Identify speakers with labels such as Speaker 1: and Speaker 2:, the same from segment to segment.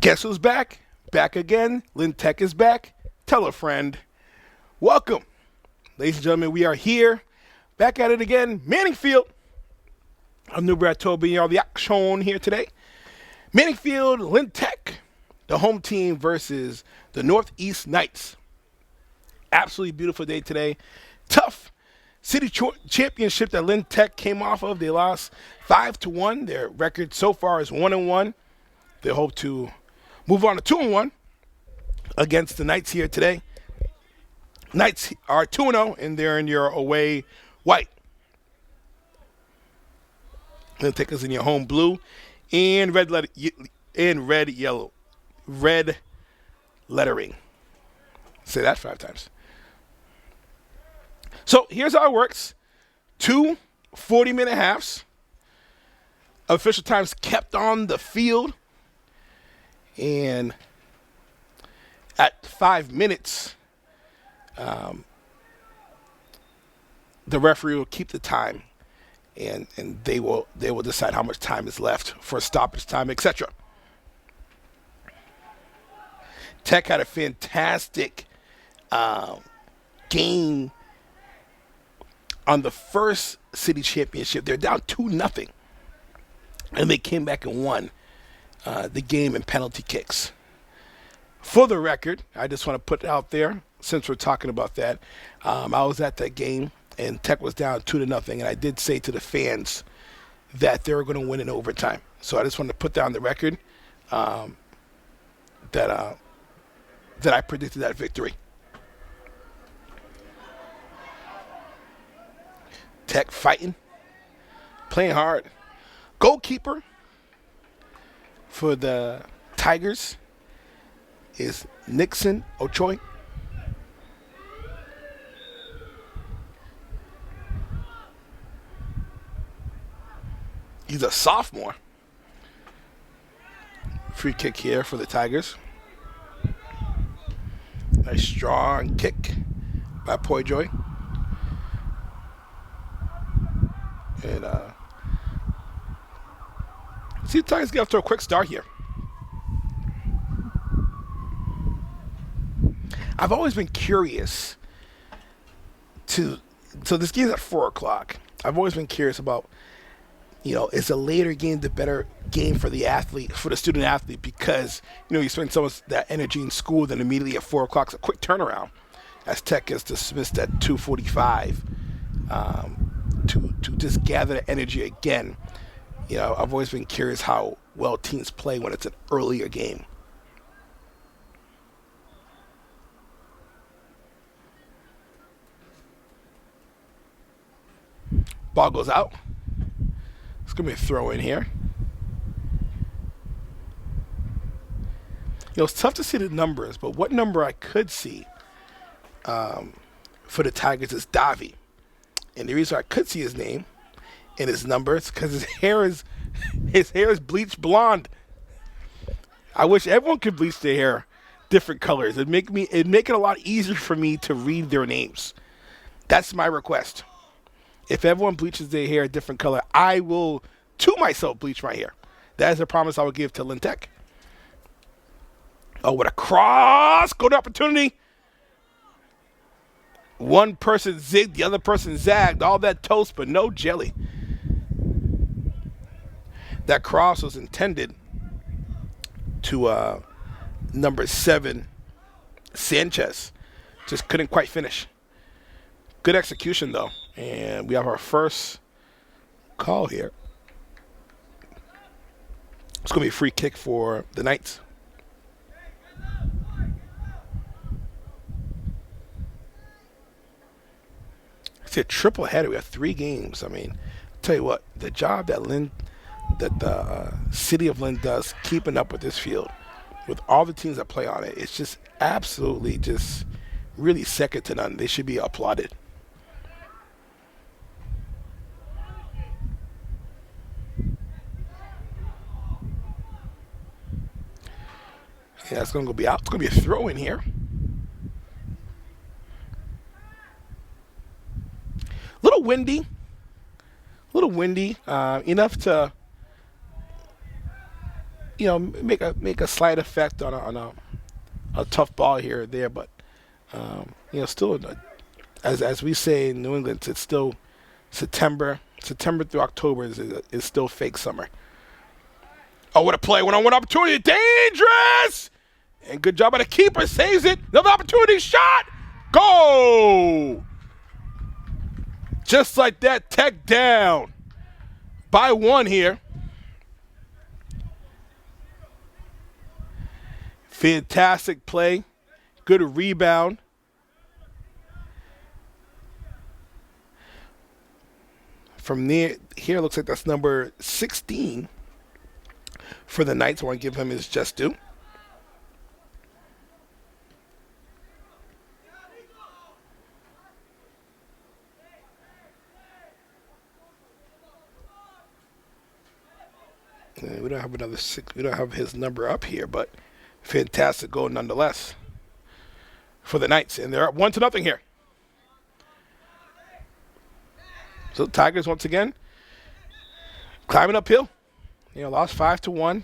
Speaker 1: Guess who's back? Back again. Lynn Tech is back. Tell a friend. Welcome. Ladies and gentlemen, we are here. Back at it again. Manning Field. I'm New Brad Toby. All the action here today. Manning Field, Lynn Tech. The home team versus the Northeast Knights. Absolutely beautiful day today. Tough city championship that Lynn Tech came off of. They lost 5-1. Their record so far is 1-1. They hope to move on to 2-1 against the Knights here today. Knights are 2-0, and they're in your away white. Lynn Tech is in your home blue and red lettering. Say that 5 times. So here's how it works. 2 40-minute halves. Official times kept on the field. And at 5 minutes, the referee will keep the time, and they will decide how much time is left for stoppage time, etc. Tech had a fantastic game on the first city championship. They're down 2-0, and they came back and won the game in penalty kicks. For the record, I just want to put it out there, since we're talking about that, I was at that game, and Tech was down 2-0, and I did say to the fans that they were going to win in overtime. So I just wanted to put down the record that I predicted that victory. Tech fighting, playing hard. Goalkeeper for the Tigers is Nixon Ochoy. He's a sophomore. Free kick here for the Tigers. Nice strong kick by Poyjoy. And see the Tigers get off to a quick start here. I've always been curious so this game's at 4 o'clock. I've always been curious about, is a later game the better game for the athlete, for the student athlete, because, you spend so much that energy in school, then immediately at 4 o'clock, it's a quick turnaround as Tech gets dismissed at 2:45 to just gather the energy again. I've always been curious how well teams play when it's an earlier game. Ball goes out. It's going to be a throw in here. It's tough to see the numbers, but what number I could see for the Tigers is Davi. And the reason I could see his name and his numbers because his hair is bleached blonde. I wish everyone could bleach their hair different colors. It'd make it a lot easier for me to read their names. That's my request. If everyone bleaches their hair a different color, I will, to myself, bleach my hair. That is a promise I would give to Lynn Tech. Oh, what a cross! Good opportunity. One person zigged, the other person zagged. All that toast, but no jelly. That cross was intended to number 7, Sanchez. Just couldn't quite finish. Good execution, though. And we have our first call here. It's going to be a free kick for the Knights. It's a triple header. We have 3 games. I mean, tell you what, the job that the city of Lynn does keeping up with this field, with all the teams that play on it, it's just absolutely just really second to none. They should be applauded. Yeah, it's going to be out. It's going to be a throw in here. A little windy, enough to, make a slight effect on a tough ball here or there, but still, as we say in New England, it's still September. September through October is still fake summer. Oh, what a play! One-on-one opportunity, dangerous, and good job by the keeper. Saves it. Another opportunity, shot, goal! Just like that, Tech down by 1 here. Fantastic play. Good rebound. From here, looks like that's number 16 for the Knights. I want to give him his just due. We don't have another 6. We don't have his number up here, but fantastic goal nonetheless for the Knights. And they're up 1-0 here. So Tigers once again climbing uphill. Lost 5-1.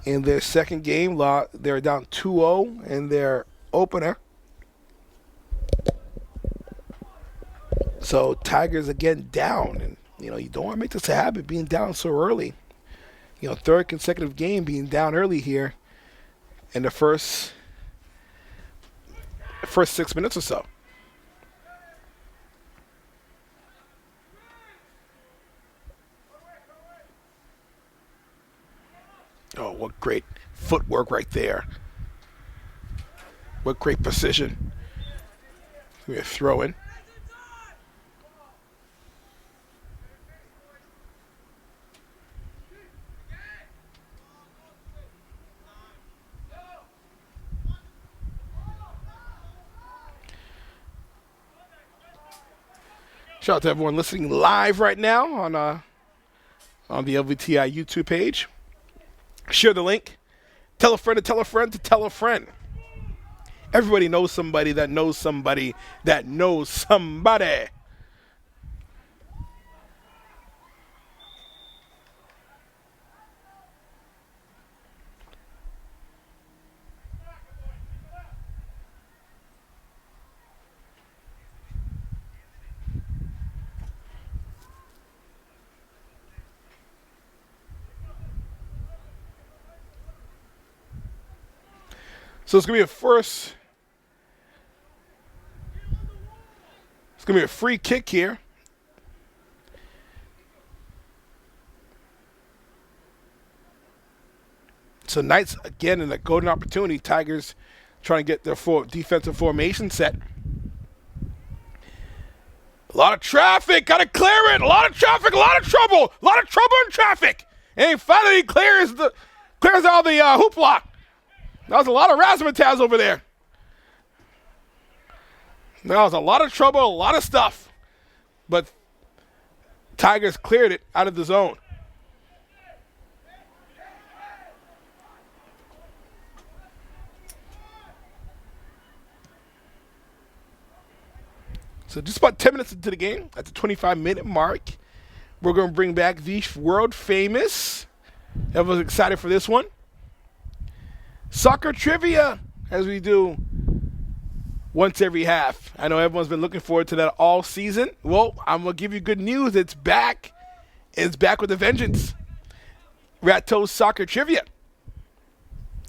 Speaker 1: In their second game, they're down 2-0 in their opener. So Tigers again down, and you don't want to make this a habit, being down so early. Third consecutive game being down early here in the first 6 minutes or so. Oh, what great footwork right there. What great precision. We're throwing. Shout out to everyone listening live right now on the LVTI YouTube page. Share the link. Tell a friend to tell a friend to tell a friend. Everybody knows somebody that knows somebody that knows somebody. So it's going to be a free kick here. So Knights again in a golden opportunity. Tigers trying to get their defensive formation set. A lot of traffic, got to clear it. A lot of traffic, a lot of trouble in traffic. And finally clears all the hoopla. That was a lot of razzmatazz over there. That was a lot of trouble, a lot of stuff. But Tigers cleared it out of the zone. So just about 10 minutes into the game, at the 25-minute mark, we're going to bring back the world famous. Everyone's excited for this one. Soccer trivia, as we do once every half. I know everyone's been looking forward to that all season. Well, I'm going to give you good news. It's back. It's back with a vengeance. Rat Toes Soccer Trivia.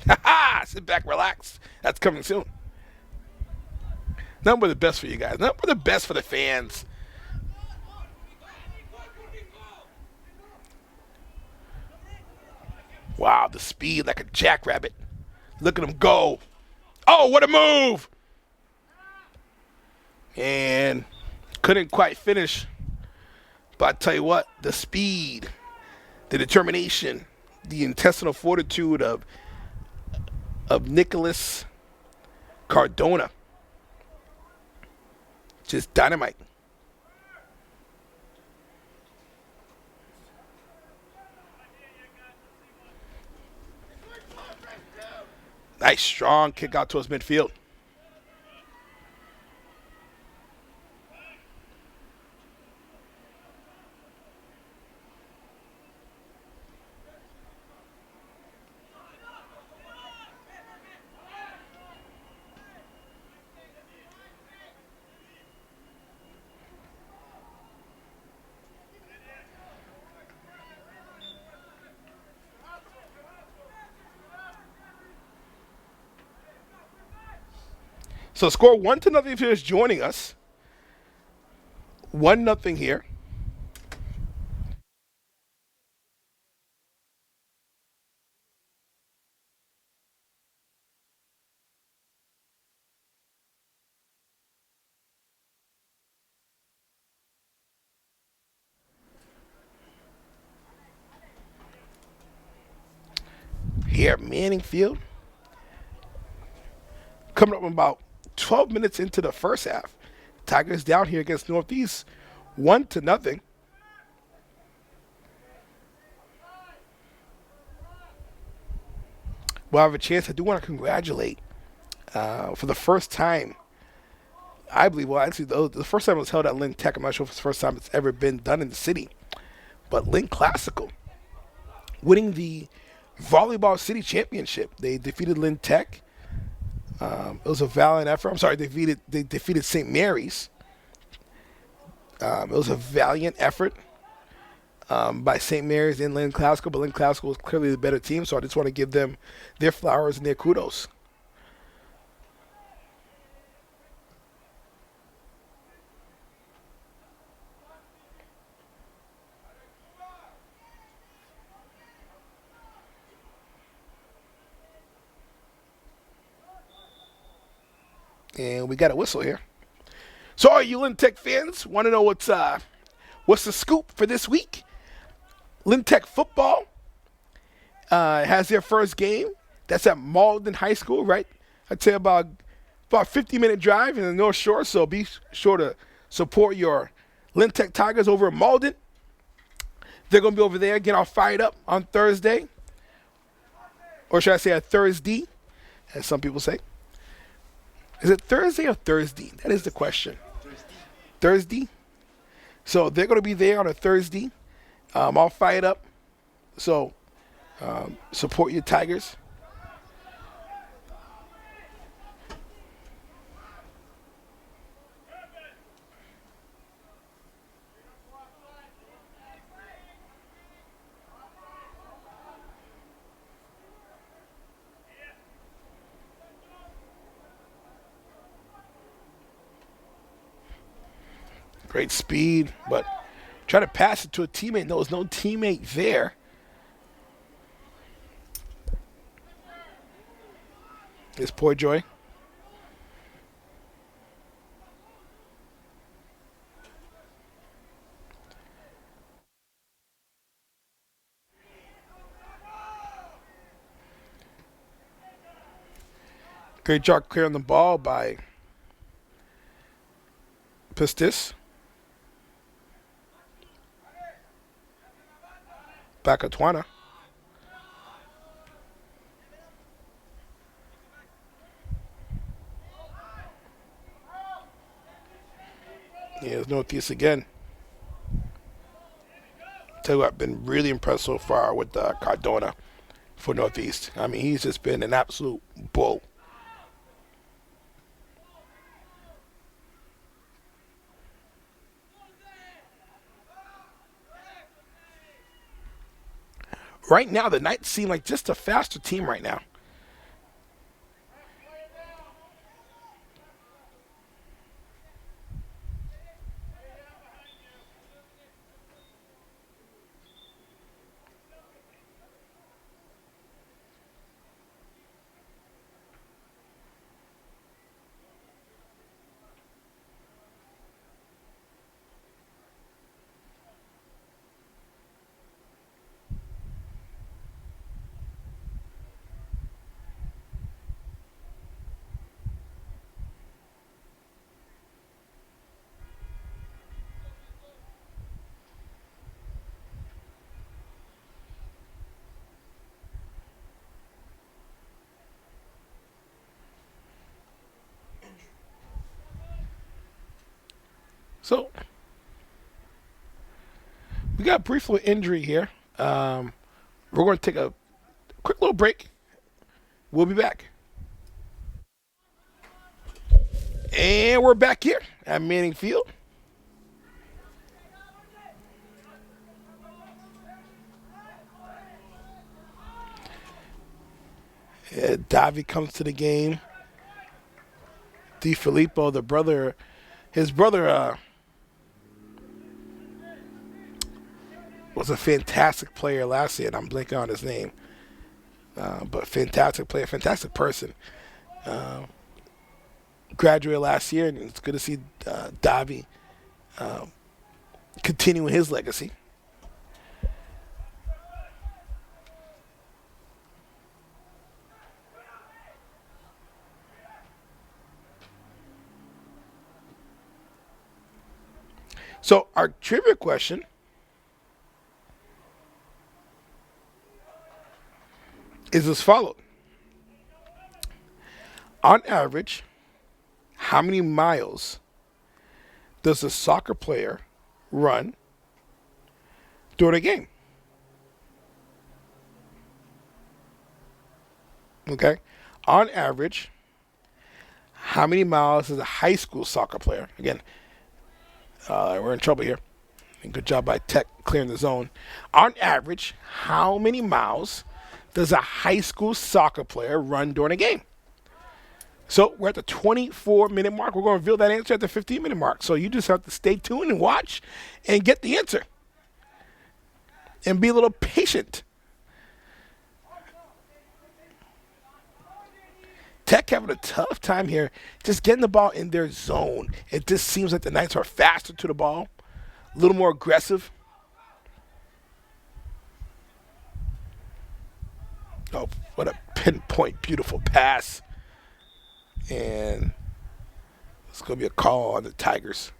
Speaker 1: Ha-ha! Sit back, relax. That's coming soon. Nothing but the best for you guys. Nothing but the best for the fans. Wow, the speed like a jackrabbit. Look at him go. Oh, what a move. And couldn't quite finish. But I tell you what, the speed, the determination, the intestinal fortitude of Nicholas Cardona. Just dynamite. Nice strong kick out towards midfield. So score 1-0 if you're just joining us. 1-0 here. Here at Manning Field. Coming up about 12 minutes into the first half. Tigers down here against Northeast 1-0. We'll have a chance. I do want to congratulate for the first time. I believe, well, actually, the first time it was held at Lynn Tech. I'm not sure if it's the first time it's ever been done in the city. But Lynn Classical winning the Volleyball City Championship. They defeated Lynn Tech. It was a valiant effort. I'm sorry, they defeated St. Mary's. It was a valiant effort by St. Mary's and Lynn Classical, but Lynn Classical was clearly the better team, so I just want to give them their flowers and their kudos. And we got a whistle here. So all you Lynn Tech fans want to know what's the scoop for this week? Lynn Tech football has their first game. That's at Malden High School, right? I'd say about 50-minute drive in the North Shore, so be sure to support your Lynn Tech Tigers over at Malden. They're going to be over there, get all fired up on Thursday. Or should I say a Thursday, as some people say. Is it Thursday or Thursday? That is the question. Thursday. So they're going to be there on a Thursday, all fired up. So support your Tigers. Great speed, but try to pass it to a teammate. No, there's no teammate there. It's poor Joy. Great job clearing the ball by Pistis. Bakatwana. Yeah, there's Northeast again. Tell you what, I've been really impressed so far with Cardona for Northeast. I mean, he's just been an absolute bull. Right now, the Knights seem like just a faster team right now. So, we got a brief little injury here. We're going to take a quick little break. We'll be back. And we're back here at Manning Field. Davy comes to the game. DiFilippo, the brother, his brother was a fantastic player last year, and I'm blanking on his name. But fantastic player, fantastic person. Graduated last year, and it's good to see Davi continuing his legacy. So our trivia question is as follows. On average, how many miles does a soccer player run during a game? Okay. On average, how many miles does a high school soccer player? Again, we're in trouble here. Good job by Tech clearing the zone. On average, how many miles does a high school soccer player run during a game? So we're at the 24-minute mark. We're going to reveal that answer at the 15-minute mark. So you just have to stay tuned and watch and get the answer. And be a little patient. Tech having a tough time here just getting the ball in their zone. It just seems like the Knights are faster to the ball, a little more aggressive. Oh, what a pinpoint, beautiful pass. And it's going to be a call on the Tigers.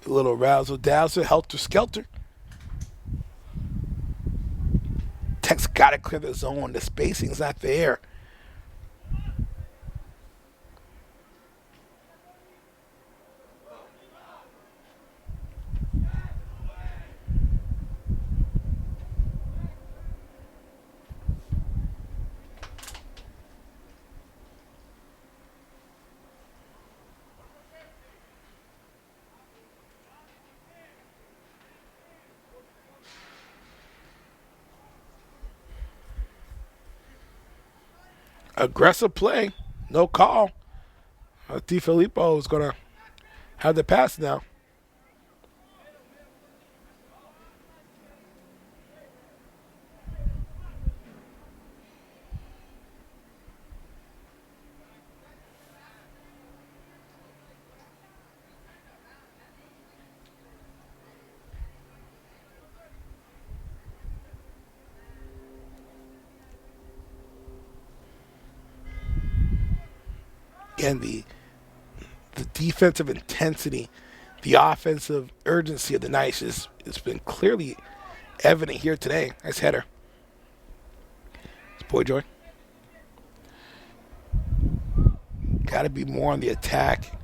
Speaker 1: A little razzle dazzle, helter skelter. Tech's got to clear the zone. The spacing's not there. Aggressive play. No call. DiFilippo is going to have the pass now. Again, the defensive intensity, the offensive urgency of the Knights has been clearly evident here today. Nice header. It's Boy Joy. Got to be more on the attack.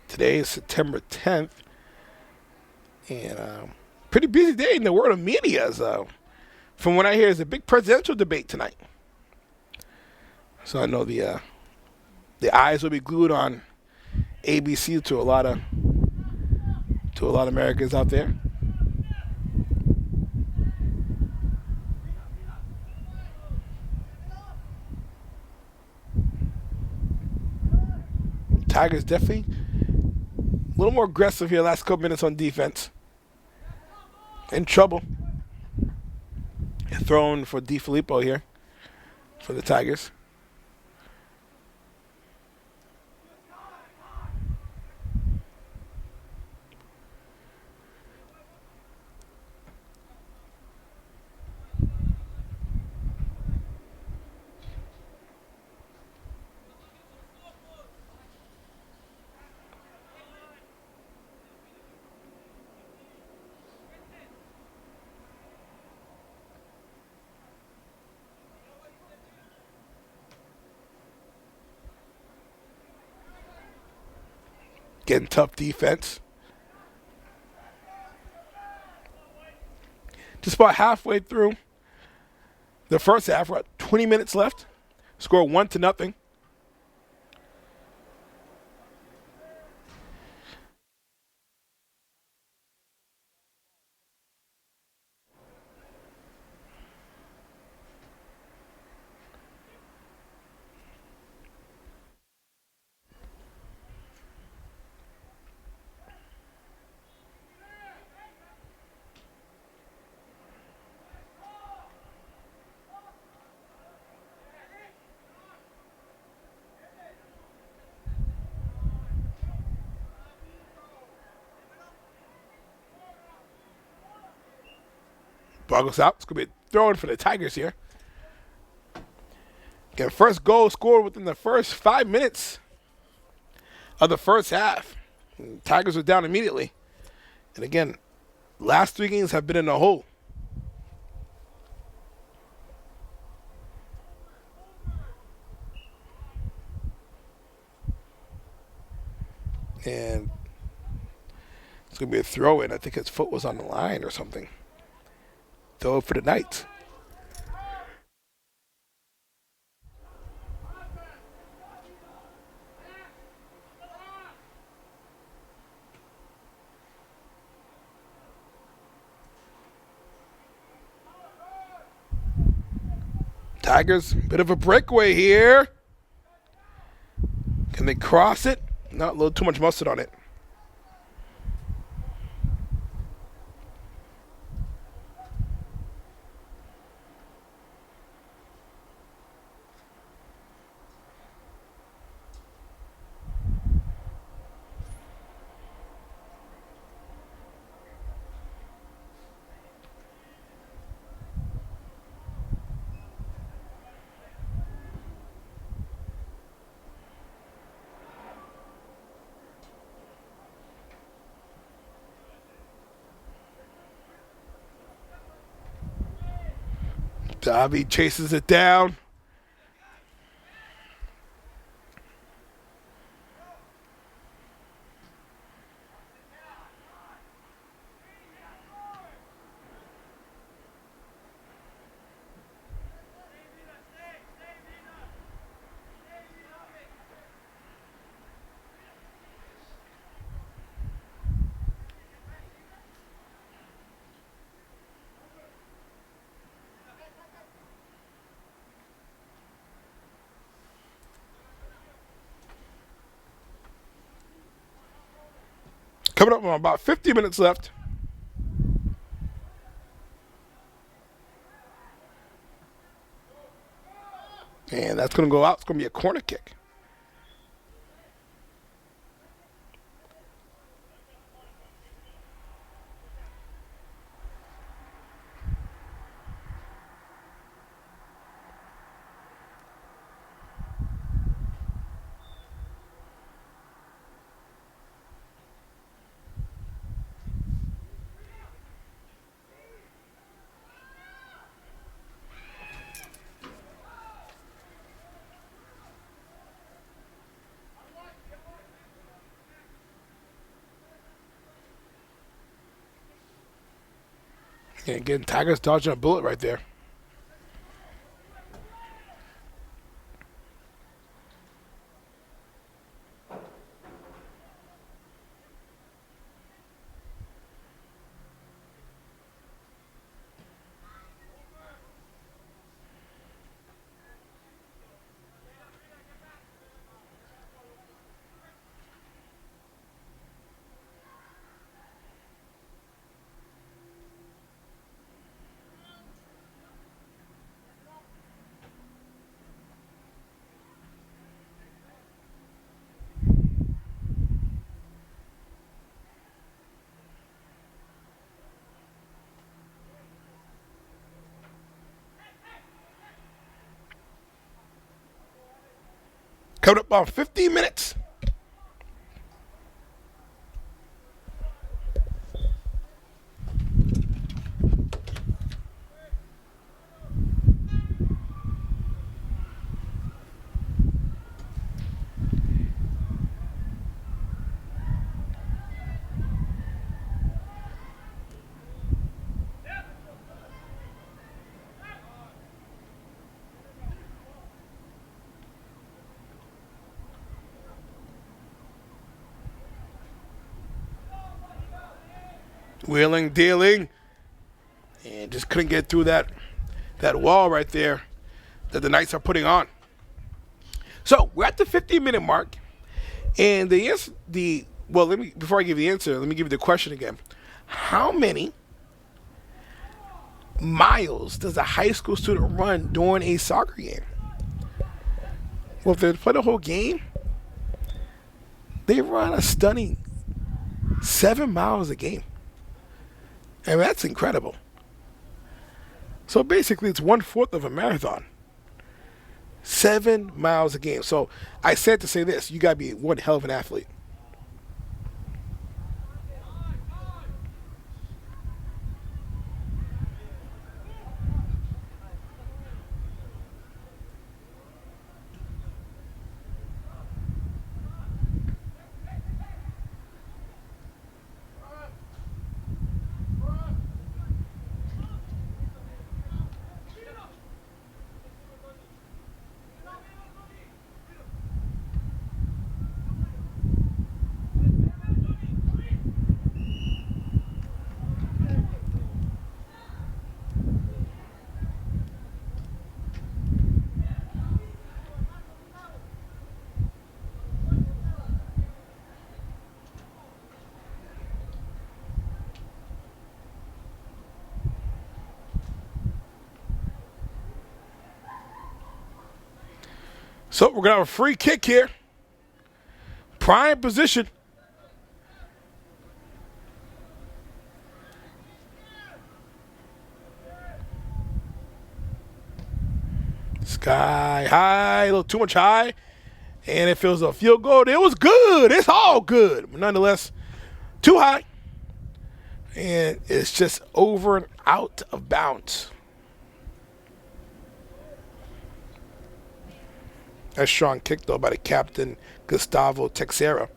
Speaker 1: Today is September 10th, and pretty busy day in the world of media. From what I hear, is a big presidential debate tonight. So I know the eyes will be glued on ABC to a lot of Americans out there. Tigers definitely a little more aggressive here last couple minutes on defense. In trouble. Thrown for DiFilippo here for the Tigers. Getting tough defense. Just about halfway through the first half, we're at 20 minutes left. Score 1-0. Ball goes out. It's going to be a throw in for the Tigers here. Again, first goal scored within the first 5 minutes of the first half. Tigers were down immediately. And again, last 3 games have been in a hole. And it's going to be a throw in. I think his foot was on the line or something. Throw it for the Knights. Tigers, bit of a breakaway here. Can they cross it? Not a little too much mustard on it. Dobby chases it down. Coming up on about 50 minutes left. And that's going to go out. It's going to be a corner kick. And again, Tigers dodging a bullet right there. Coming up on 15 minutes. Wheeling, dealing, and just couldn't get through that wall right there that the Knights are putting on. So we're at the 15-minute mark, and let me, before I give you the answer, let me give you the question again. How many miles does a high school student run during a soccer game? Well, if they play the whole game, they run a stunning 7 miles a game. And that's incredible. So basically, it's 1/4 of a marathon. 7 miles a game. So I said to say this, you got to be one hell of an athlete. So we're going to have a free kick here. Prime position. Sky high, a little too much high. And it feels a field goal. It was good. It's all good. But nonetheless, too high. And it's just over and out of bounds. A strong kick, though, by the captain, Gustavo Texera.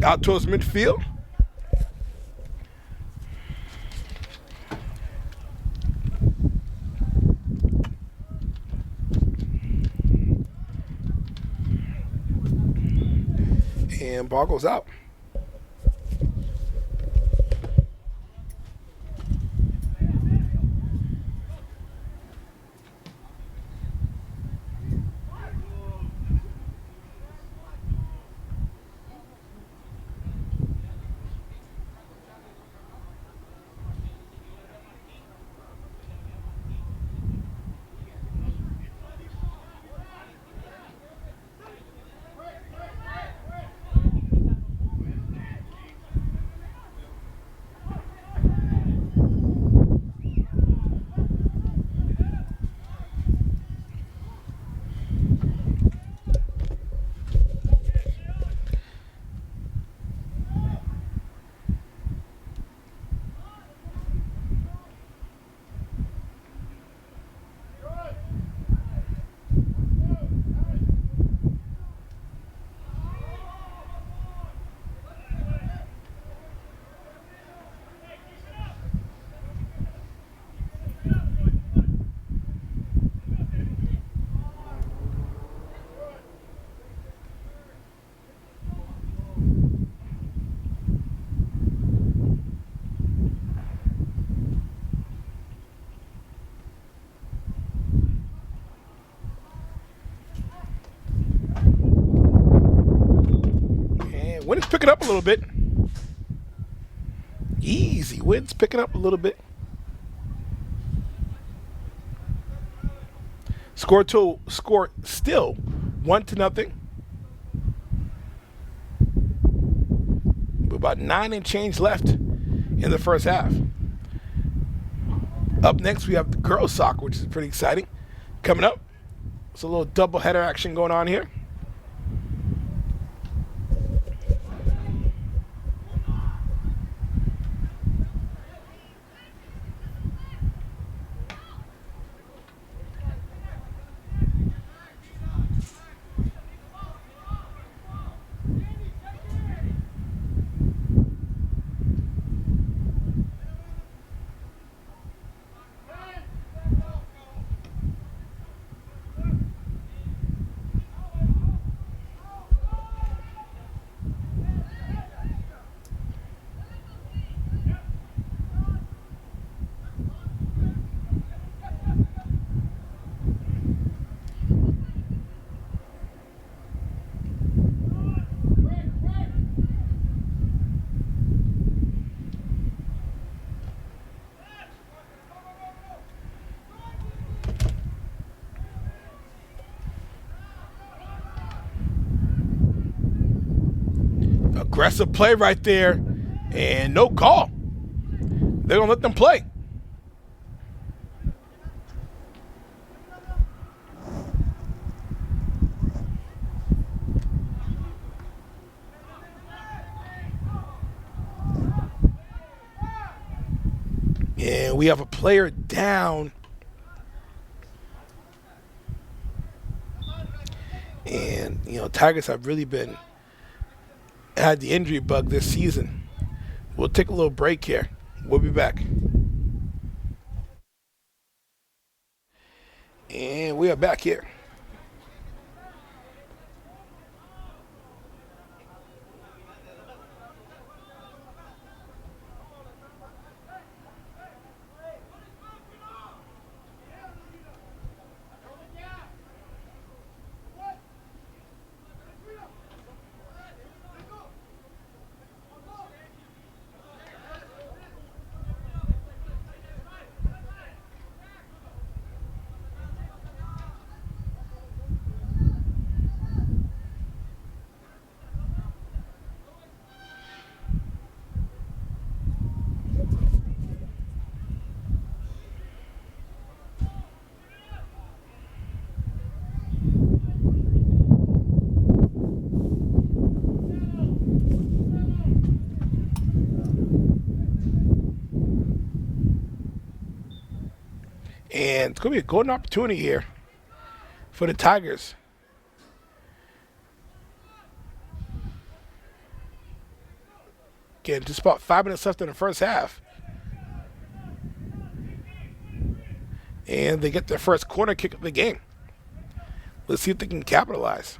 Speaker 1: Out towards midfield. And ball goes out. up a little bit. Easy. Wind's picking up a little bit. Score still 1-0. With about 9 and change left in the first half. Up next, we have the girls' soccer, which is pretty exciting. Coming up, it's a little double-header action going on here. Aggressive play right there, and no call. They're going to let them play. And we have a player down. And, Tigers have really had the injury bug this season. We'll take a little break here. We'll be back. And we are back here. And it's going to be a golden opportunity here for the Tigers. Again, just about 5 minutes left in the first half. And they get their first corner kick of the game. Let's see if they can capitalize.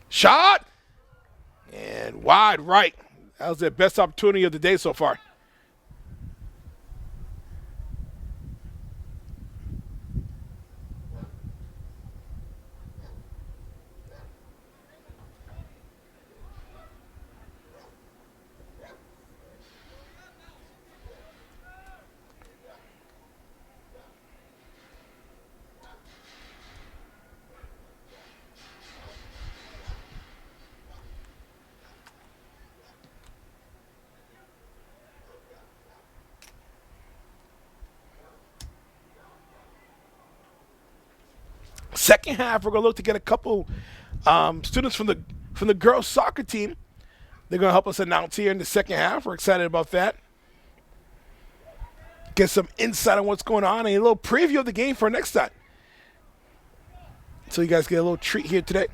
Speaker 1: Shot! And wide right. That was their best opportunity of the day so far. Second half, we're going to look to get a couple students from the girls' soccer team. They're going to help us announce here in the second half. We're excited about that. Get some insight on what's going on and a little preview of the game for next time. So you guys get a little treat here today.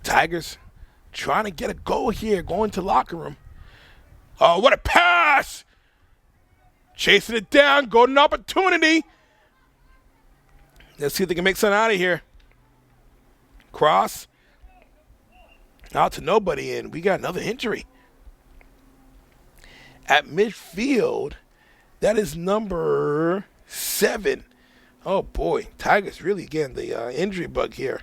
Speaker 1: Tigers trying to get a goal here, going to locker room. Oh, what a pass! Chasing it down, golden opportunity. Let's see if they can make something out of here. Cross. Out to nobody, and we got another injury. At midfield, that is number 7. Oh, boy. Tigers really getting the injury bug here.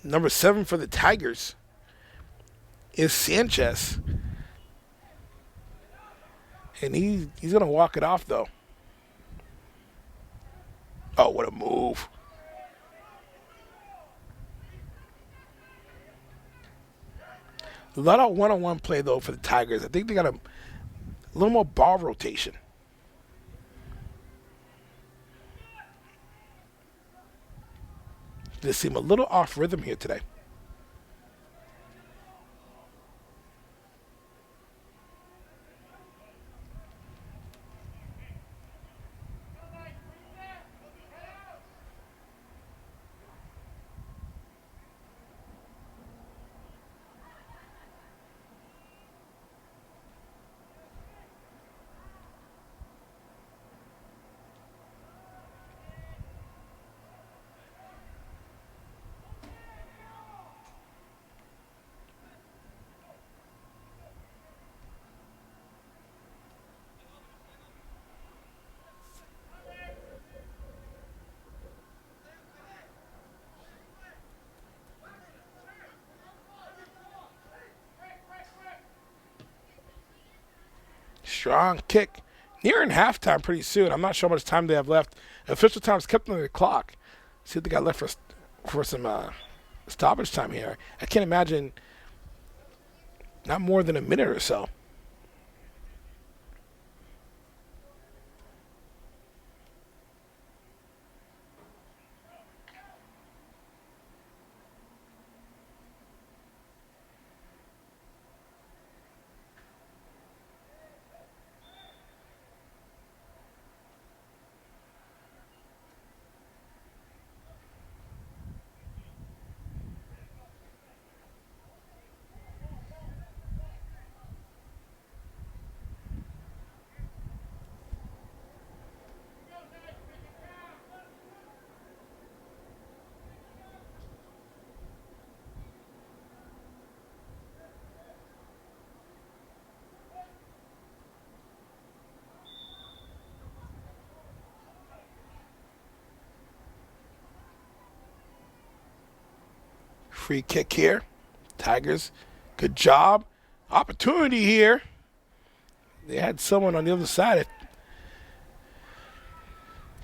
Speaker 1: Number 7 for the Tigers is Sanchez. And he's going to walk it off, though. Oh, what a move. A lot of one-on-one play, though, for the Tigers. I think they got a little more ball rotation. They seem a little off rhythm here today. Strong kick. Nearing halftime pretty soon. I'm not sure how much time they have left. Official time's kept on the clock. See what they got left for some stoppage time here. I can't imagine not more than a minute or so. Free kick here. Tigers, good job. Opportunity here. They had someone on the other side.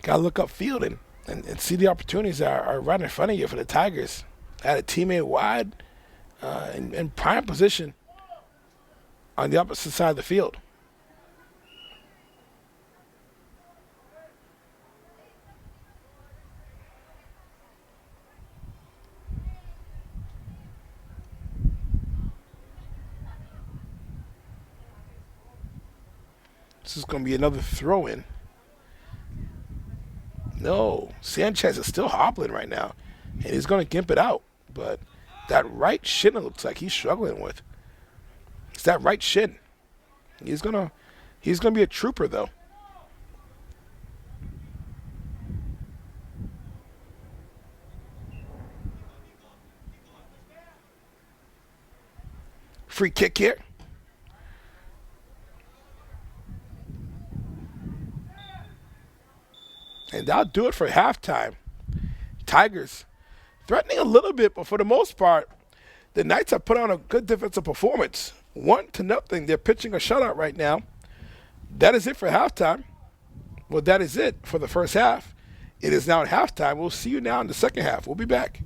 Speaker 1: Got to look upfield and see the opportunities are right in front of you for the Tigers. Had a teammate wide in prime position on the opposite side of the field. This is going to be another throw-in. No, Sanchez is still hobbling right now, and he's going to gimp it out. But that right shin, it looks like he's struggling with. It's that right shin. He's gonna be a trooper though. Free kick here. And that'll do it for halftime. Tigers threatening a little bit, but for the most part, the Knights have put on a good defensive performance. 1-0. They're pitching a shutout right now. That is it for halftime. Well, that is it for the first half. It is now at halftime. We'll see you now in the second half. We'll be back.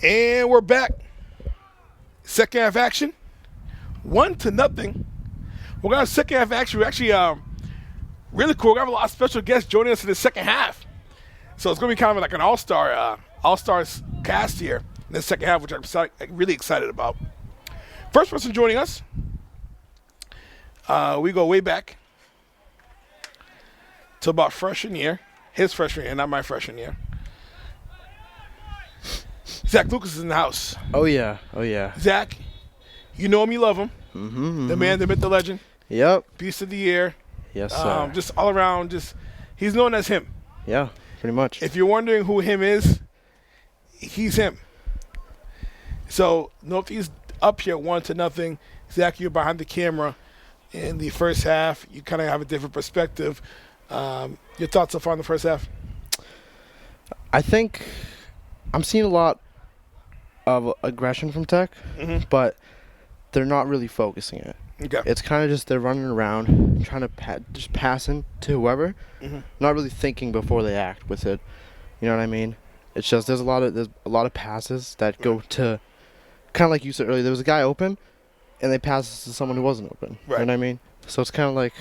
Speaker 1: And we're back. Second half action. 1-0. We're going to second half action. We're actually really cool. We have a lot of special guests joining us in the second half. So it's going to be kind of like an all-stars cast here in the second half, which I'm really excited about. First person joining us, we go way back to about freshman year. His freshman year, not my freshman year. Zach Lucas is in the house.
Speaker 2: Oh, yeah. Oh, yeah.
Speaker 1: Zach, you know him, you love him.
Speaker 2: Mm-hmm.
Speaker 1: The man, the myth, the legend.
Speaker 2: Yep.
Speaker 1: Beast of the year.
Speaker 2: Yes, sir.
Speaker 1: Just all around, just He's known as him.
Speaker 2: Yeah, pretty much.
Speaker 1: If you're wondering who him is, he's him. So Northeast up here 1-0. Zach, you're behind the camera in the first half. You kind of have a different perspective. Your thoughts so far in the first half?
Speaker 2: I think I'm seeing a lot of aggression from Tech, but they're not really focusing it.
Speaker 1: Okay.
Speaker 2: It's kind of just they're running around trying to just passing to whoever, not really thinking before they act with it. You know what I mean? It's just there's a lot of passes that go to, kind of like you said earlier. There was a guy open, and they passed to someone who wasn't open.
Speaker 1: Right.
Speaker 2: You know what I mean? So it's kind of like,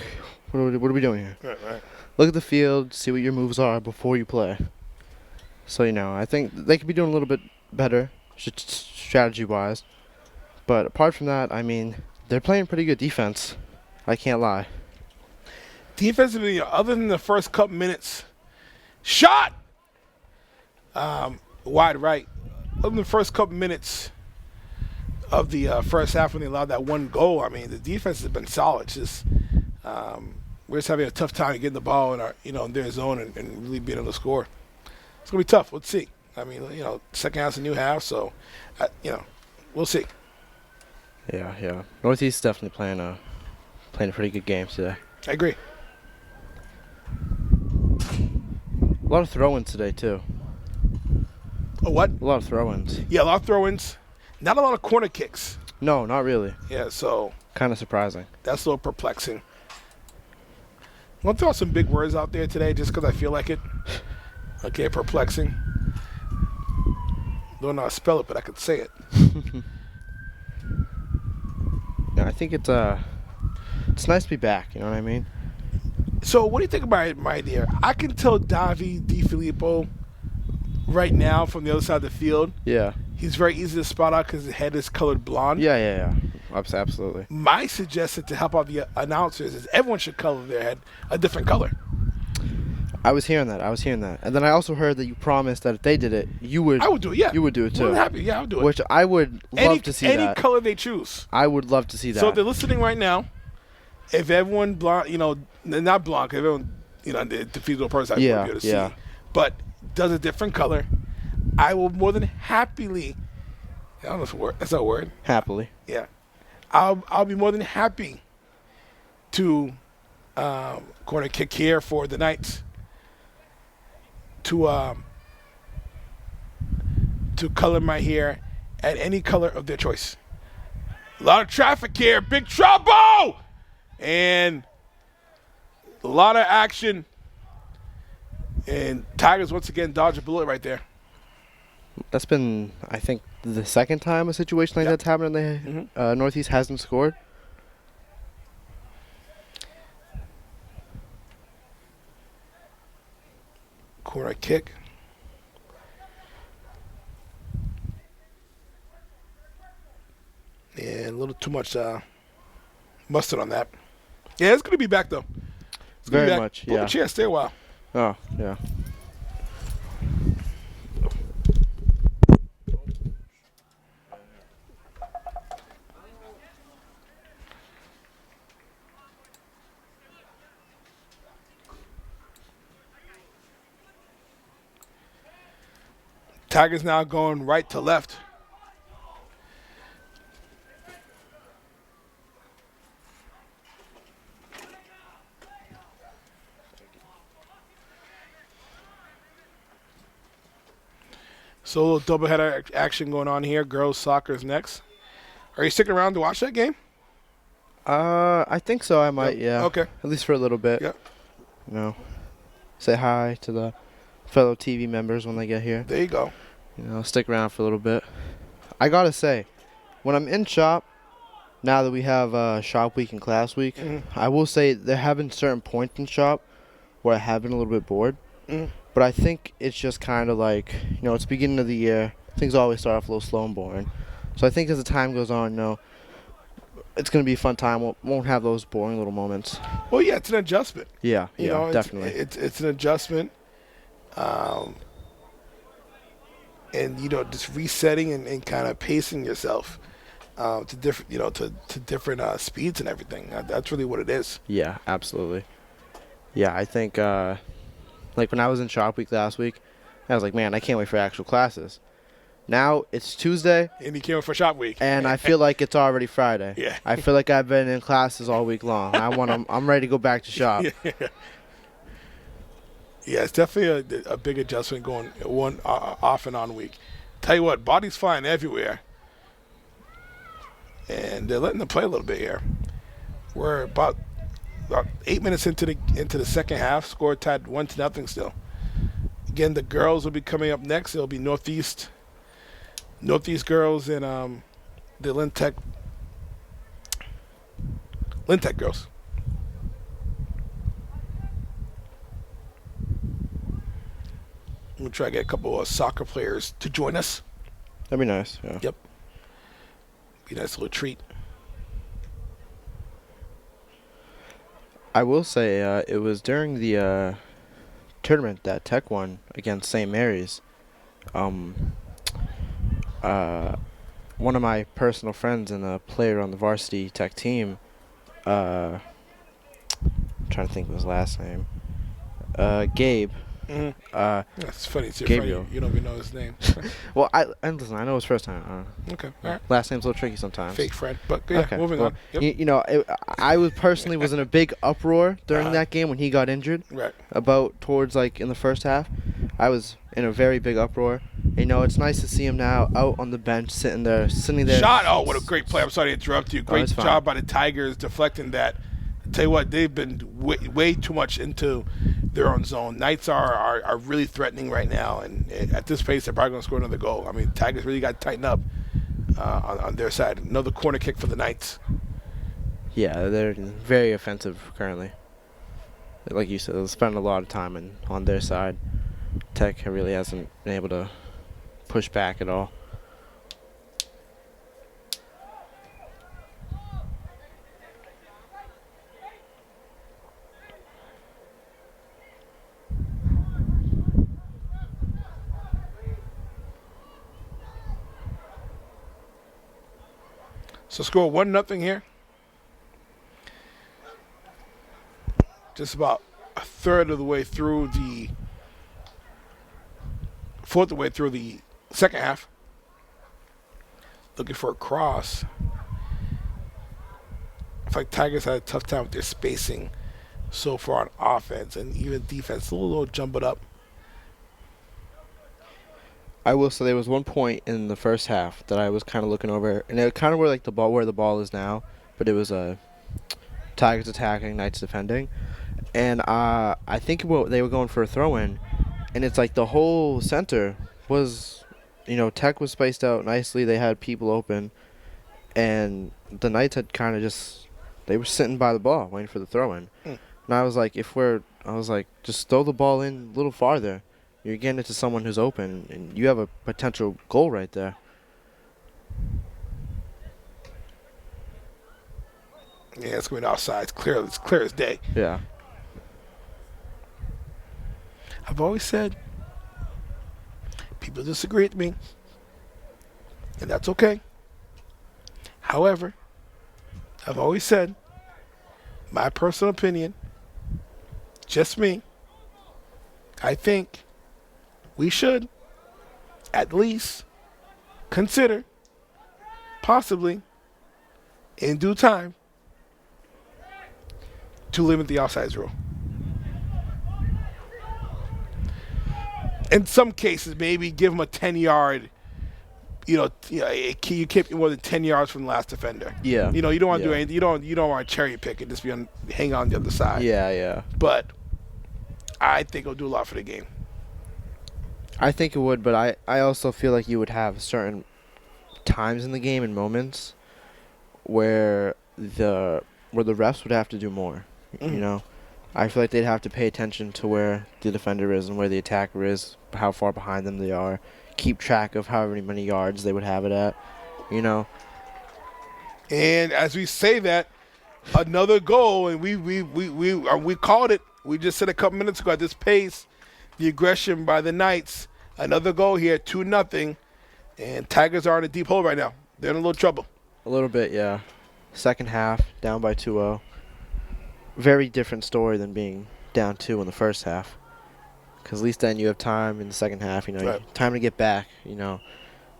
Speaker 2: what are we doing here?
Speaker 1: Right.
Speaker 2: Look at the field, see what your moves are before you play. So I think they could be doing a little bit better strategy-wise. But apart from that, I mean, they're playing pretty good defense. I can't lie.
Speaker 1: Defensively, other than the first couple minutes, shot wide right. Other than the first couple minutes of the first half when they allowed that one goal, I mean, the defense has been solid. It's just we're just having a tough time getting the ball in our, in their zone and really being able to score. It's gonna be tough. Let's see. I mean, second half's a new half, so we'll see.
Speaker 2: Yeah. Northeast is definitely playing a pretty good game today.
Speaker 1: I agree.
Speaker 2: A lot of throw-ins today too.
Speaker 1: A what?
Speaker 2: A lot of throw-ins.
Speaker 1: Yeah, a lot of throw-ins. Not a lot of corner kicks.
Speaker 2: No, not really.
Speaker 1: Yeah, so
Speaker 2: Kind of surprising.
Speaker 1: that's a little perplexing. I'm gonna throw some big words out there today just because I feel like it. Okay, perplexing. Don't know how to spell it, but I could say it.
Speaker 2: Yeah, I think it's nice to be back. You know what I mean?
Speaker 1: So what do you think about my idea? I can tell Davi DiFilippo right now from the other side of the field.
Speaker 2: Yeah.
Speaker 1: He's very easy to spot out because his head is colored blonde.
Speaker 2: Yeah. Absolutely.
Speaker 1: My suggestion to help out the announcers is everyone should color their head a different color.
Speaker 2: I was hearing that. And then I also heard that you promised that if they did it, I would do it, yeah. You would do it too.
Speaker 1: More than happy, yeah, I'll do it.
Speaker 2: Which I would love to see that.
Speaker 1: Any color they choose.
Speaker 2: I would love to see that.
Speaker 1: So if they're listening right now, if everyone blonde, not blonde, because everyone, the feasible person I won't be able to see, but does a different color, I will more than happily, I don't know if that's a word.
Speaker 2: Happily.
Speaker 1: Yeah. I'll be more than happy to corner kick here for the Knights to color my hair at any color of their choice. A lot of traffic here, big trouble, and a lot of action. And Tigers once again dodge a bullet right there.
Speaker 2: That's been, I think, the second time a situation like that's happened and the Northeast hasn't scored.
Speaker 1: Corner kick. And a little too much mustard on that. Yeah, it's going to be back, though. It's
Speaker 2: Very
Speaker 1: back.
Speaker 2: much,
Speaker 1: Pull the chair, stay a while.
Speaker 2: Oh, yeah.
Speaker 1: Tigers now going right to left. So a little doubleheader action going on here. Girls soccer is next. Are you sticking around to watch that game?
Speaker 2: I think so. I might, yeah.
Speaker 1: Okay.
Speaker 2: At least for a little bit.
Speaker 1: Yeah.
Speaker 2: Say hi to the fellow TV members when they get here.
Speaker 1: There you go.
Speaker 2: Stick around for a little bit. I gotta say, when I'm in shop, now that we have shop week and class week, I will say there have been certain points in shop where I have been a little bit bored. But I think it's just kind of like, it's the beginning of the year. Things always start off a little slow and boring. So I think as the time goes on, it's going to be a fun time. Won't have those boring little moments.
Speaker 1: Well, yeah, it's an adjustment.
Speaker 2: Yeah, definitely.
Speaker 1: It's an adjustment. And, just resetting and kind of pacing yourself to different, to different speeds and everything. That's really what it is.
Speaker 2: Yeah, absolutely. Yeah, I think Like when I was in shop week last week, I was like, man, I can't wait for actual classes. Now it's Tuesday,
Speaker 1: And he came for shop week.
Speaker 2: and I feel like it's already Friday.
Speaker 1: Yeah.
Speaker 2: I feel like I've been in classes all week long. I'm ready to go back to shop.
Speaker 1: Yeah, it's definitely a big adjustment going one off and on week. Tell you what, bodies flying everywhere, and they're letting them play a little bit here. We're about 8 minutes into the second half. Score tied 1-0 still. Again, the girls will be coming up next. It'll be Northeast girls and the Lynn Tech girls. We'll try to get a couple of soccer players to join us.
Speaker 2: That'd be nice. Yeah.
Speaker 1: Yep. Be a nice little treat.
Speaker 2: I will say it was during the tournament that Tech won against St. Mary's. One of my personal friends and a player on the varsity Tech team, I'm trying to think of his last name, Gabe.
Speaker 1: Mm-hmm. That's funny. It's your
Speaker 2: Gabriel.
Speaker 1: friend. You don't even know his name.
Speaker 2: Well, listen, I know his first time.
Speaker 1: Okay. All right.
Speaker 2: Last name's a little tricky sometimes.
Speaker 1: Fake friend. But yeah,
Speaker 2: Okay,
Speaker 1: moving
Speaker 2: well,
Speaker 1: on. Yep.
Speaker 2: I was personally was in a big uproar during that game when he got injured.
Speaker 1: Right.
Speaker 2: About towards like in the first half, I was in a very big uproar. It's nice to see him now out on the bench, sitting there.
Speaker 1: Shot. Oh, what a great play. I'm sorry to interrupt you. Great job by the Tigers deflecting that. I tell you what, they've been way too much into their own zone. Knights are really threatening right now, and at this pace, they're probably going to score another goal. I mean, Tigers really got to tighten up on their side. Another corner kick for the Knights.
Speaker 2: Yeah, they're very offensive currently. Like you said, they'll spend a lot of time on their side. Tech really hasn't been able to push back at all.
Speaker 1: So score 1-0 here. Just about a third of the way through fourth of the way through the second half. Looking for a cross. I feel like Tigers had a tough time with their spacing so far on offense and even defense. A little jump it up.
Speaker 2: I will say there was one point in the first half that I was kind of looking over, and it kind of where the ball is now, but it was Tigers attacking, Knights defending, and I think they were going for a throw-in, and it's like the whole center was, Tech was spaced out nicely. They had people open, and the Knights had kind of they were sitting by the ball waiting for the throw-in, and I was like, just throw the ball in a little farther. You're getting it to someone who's open, and you have a potential goal right there.
Speaker 1: Yeah, it's going outside. It's clear as day.
Speaker 2: Yeah.
Speaker 1: I've always said, people disagree with me, and that's okay. However, I've always said, my personal opinion, just me, I think we should at least consider, possibly, in due time, to limit the offsides rule. In some cases, maybe give them a 10-yard. You can't be more than 10 yards from the last defender.
Speaker 2: Yeah.
Speaker 1: You don't want to do anything. You don't want to cherry pick and just hang on the other side.
Speaker 2: Yeah.
Speaker 1: But I think it'll do a lot for the game.
Speaker 2: I think it would, but I also feel like you would have certain times in the game and moments where the refs would have to do more.
Speaker 1: Mm-hmm.
Speaker 2: I feel like they'd have to pay attention to where the defender is and where the attacker is, how far behind them they are, keep track of however many yards they would have it at,
Speaker 1: And as we say that, another goal, and we called it. We just said a couple minutes ago at this pace, the aggression by the Knights. Another goal here, 2-0, and Tigers are in a deep hole right now. They're in a little trouble.
Speaker 2: A little bit, yeah. Second half, down by 2-0. Very different story than being down 2 in the first half. Because at least then you have time in the second half,
Speaker 1: Right.
Speaker 2: time to get back,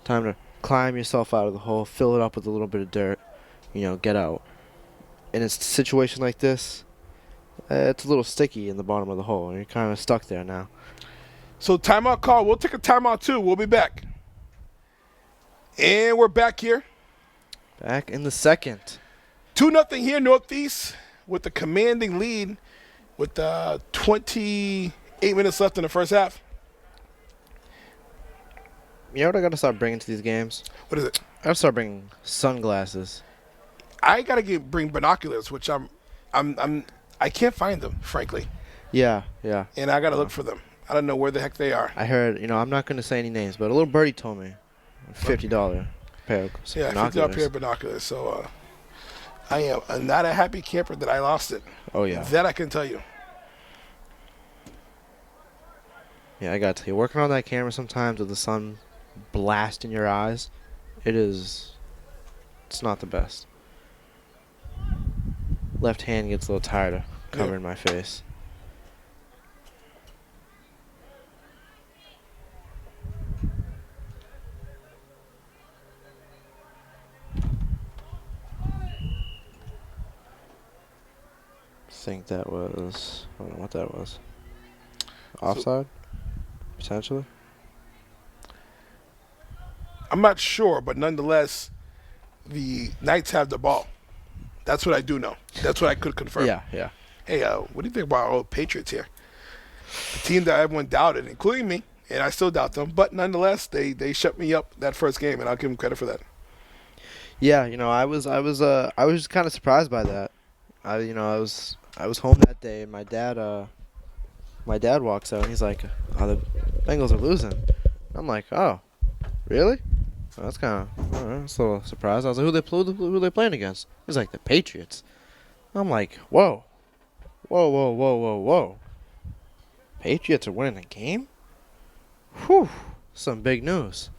Speaker 2: time to climb yourself out of the hole, fill it up with a little bit of dirt, get out. In a situation like this, it's a little sticky in the bottom of the hole, and you're kind of stuck there now.
Speaker 1: So timeout call. We'll take a timeout too. We'll be back. And we're back here.
Speaker 2: Back in the second.
Speaker 1: 2-0 here, Northeast, with the commanding lead with 28 minutes left in the first half.
Speaker 2: You know what I got to start bringing to these games?
Speaker 1: What is it?
Speaker 2: I got to start bringing sunglasses.
Speaker 1: I gotta bring binoculars, which I can't find them, frankly,
Speaker 2: Yeah.
Speaker 1: and I gotta look for them. I don't know where the heck they are.
Speaker 2: I heard, I'm not going to say any names, but a little birdie told me $50 pair of
Speaker 1: Yeah, $50 pair of binoculars. So I am not a happy camper that I lost it.
Speaker 2: Oh, yeah.
Speaker 1: That I can tell you.
Speaker 2: Yeah, I got to tell you, working on that camera sometimes with the sun blasting your eyes, it's not the best. Left hand gets a little tired of covering my face. I think that was, I don't know what that was. Offside? Potentially?
Speaker 1: I'm not sure, but nonetheless, the Knights have the ball. That's what I do know. That's what I could confirm.
Speaker 2: Yeah.
Speaker 1: Hey, what do you think about our old Patriots here? The team that everyone doubted, including me, and I still doubt them. But nonetheless, they shut me up that first game, and I'll give them credit for that.
Speaker 2: Yeah, I was just kind of surprised by that. I was home that day, and my dad walks out, and he's like, "Oh, the Bengals are losing." I'm like, "Oh, really?" Well, that's kind of that's a little surprised. I was like, who they playing against? He's like, "The Patriots." I'm like, "Whoa. Patriots are winning a game? Whew, some big news."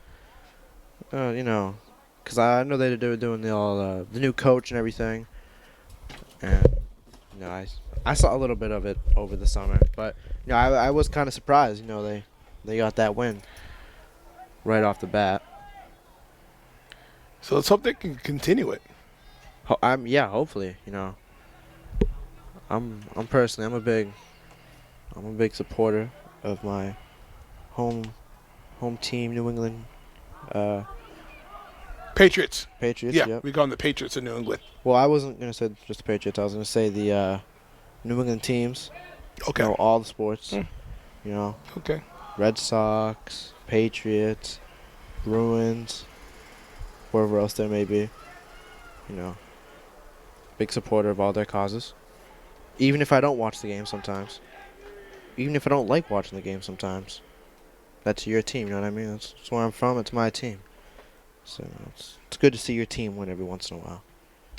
Speaker 2: Because I know they were doing the new coach and everything, and I saw a little bit of it over the summer, but I was kind of surprised. They got that win right off the bat.
Speaker 1: So let's hope they can continue it.
Speaker 2: Hopefully. I'm a big supporter of my home team, New England
Speaker 1: Patriots.
Speaker 2: Patriots.
Speaker 1: Yeah,
Speaker 2: Yep.
Speaker 1: we call them the Patriots in New England.
Speaker 2: Well, I wasn't gonna say just the Patriots. I was gonna say the New England teams.
Speaker 1: Okay.
Speaker 2: All the sports.
Speaker 1: Okay.
Speaker 2: Red Sox, Patriots, Bruins, wherever else there may be. Big supporter of all their causes. Even if I don't watch the game sometimes. Even if I don't like watching the game sometimes. That's your team, you know what I mean? That's where I'm from. It's my team. So it's good to see your team win every once in a while.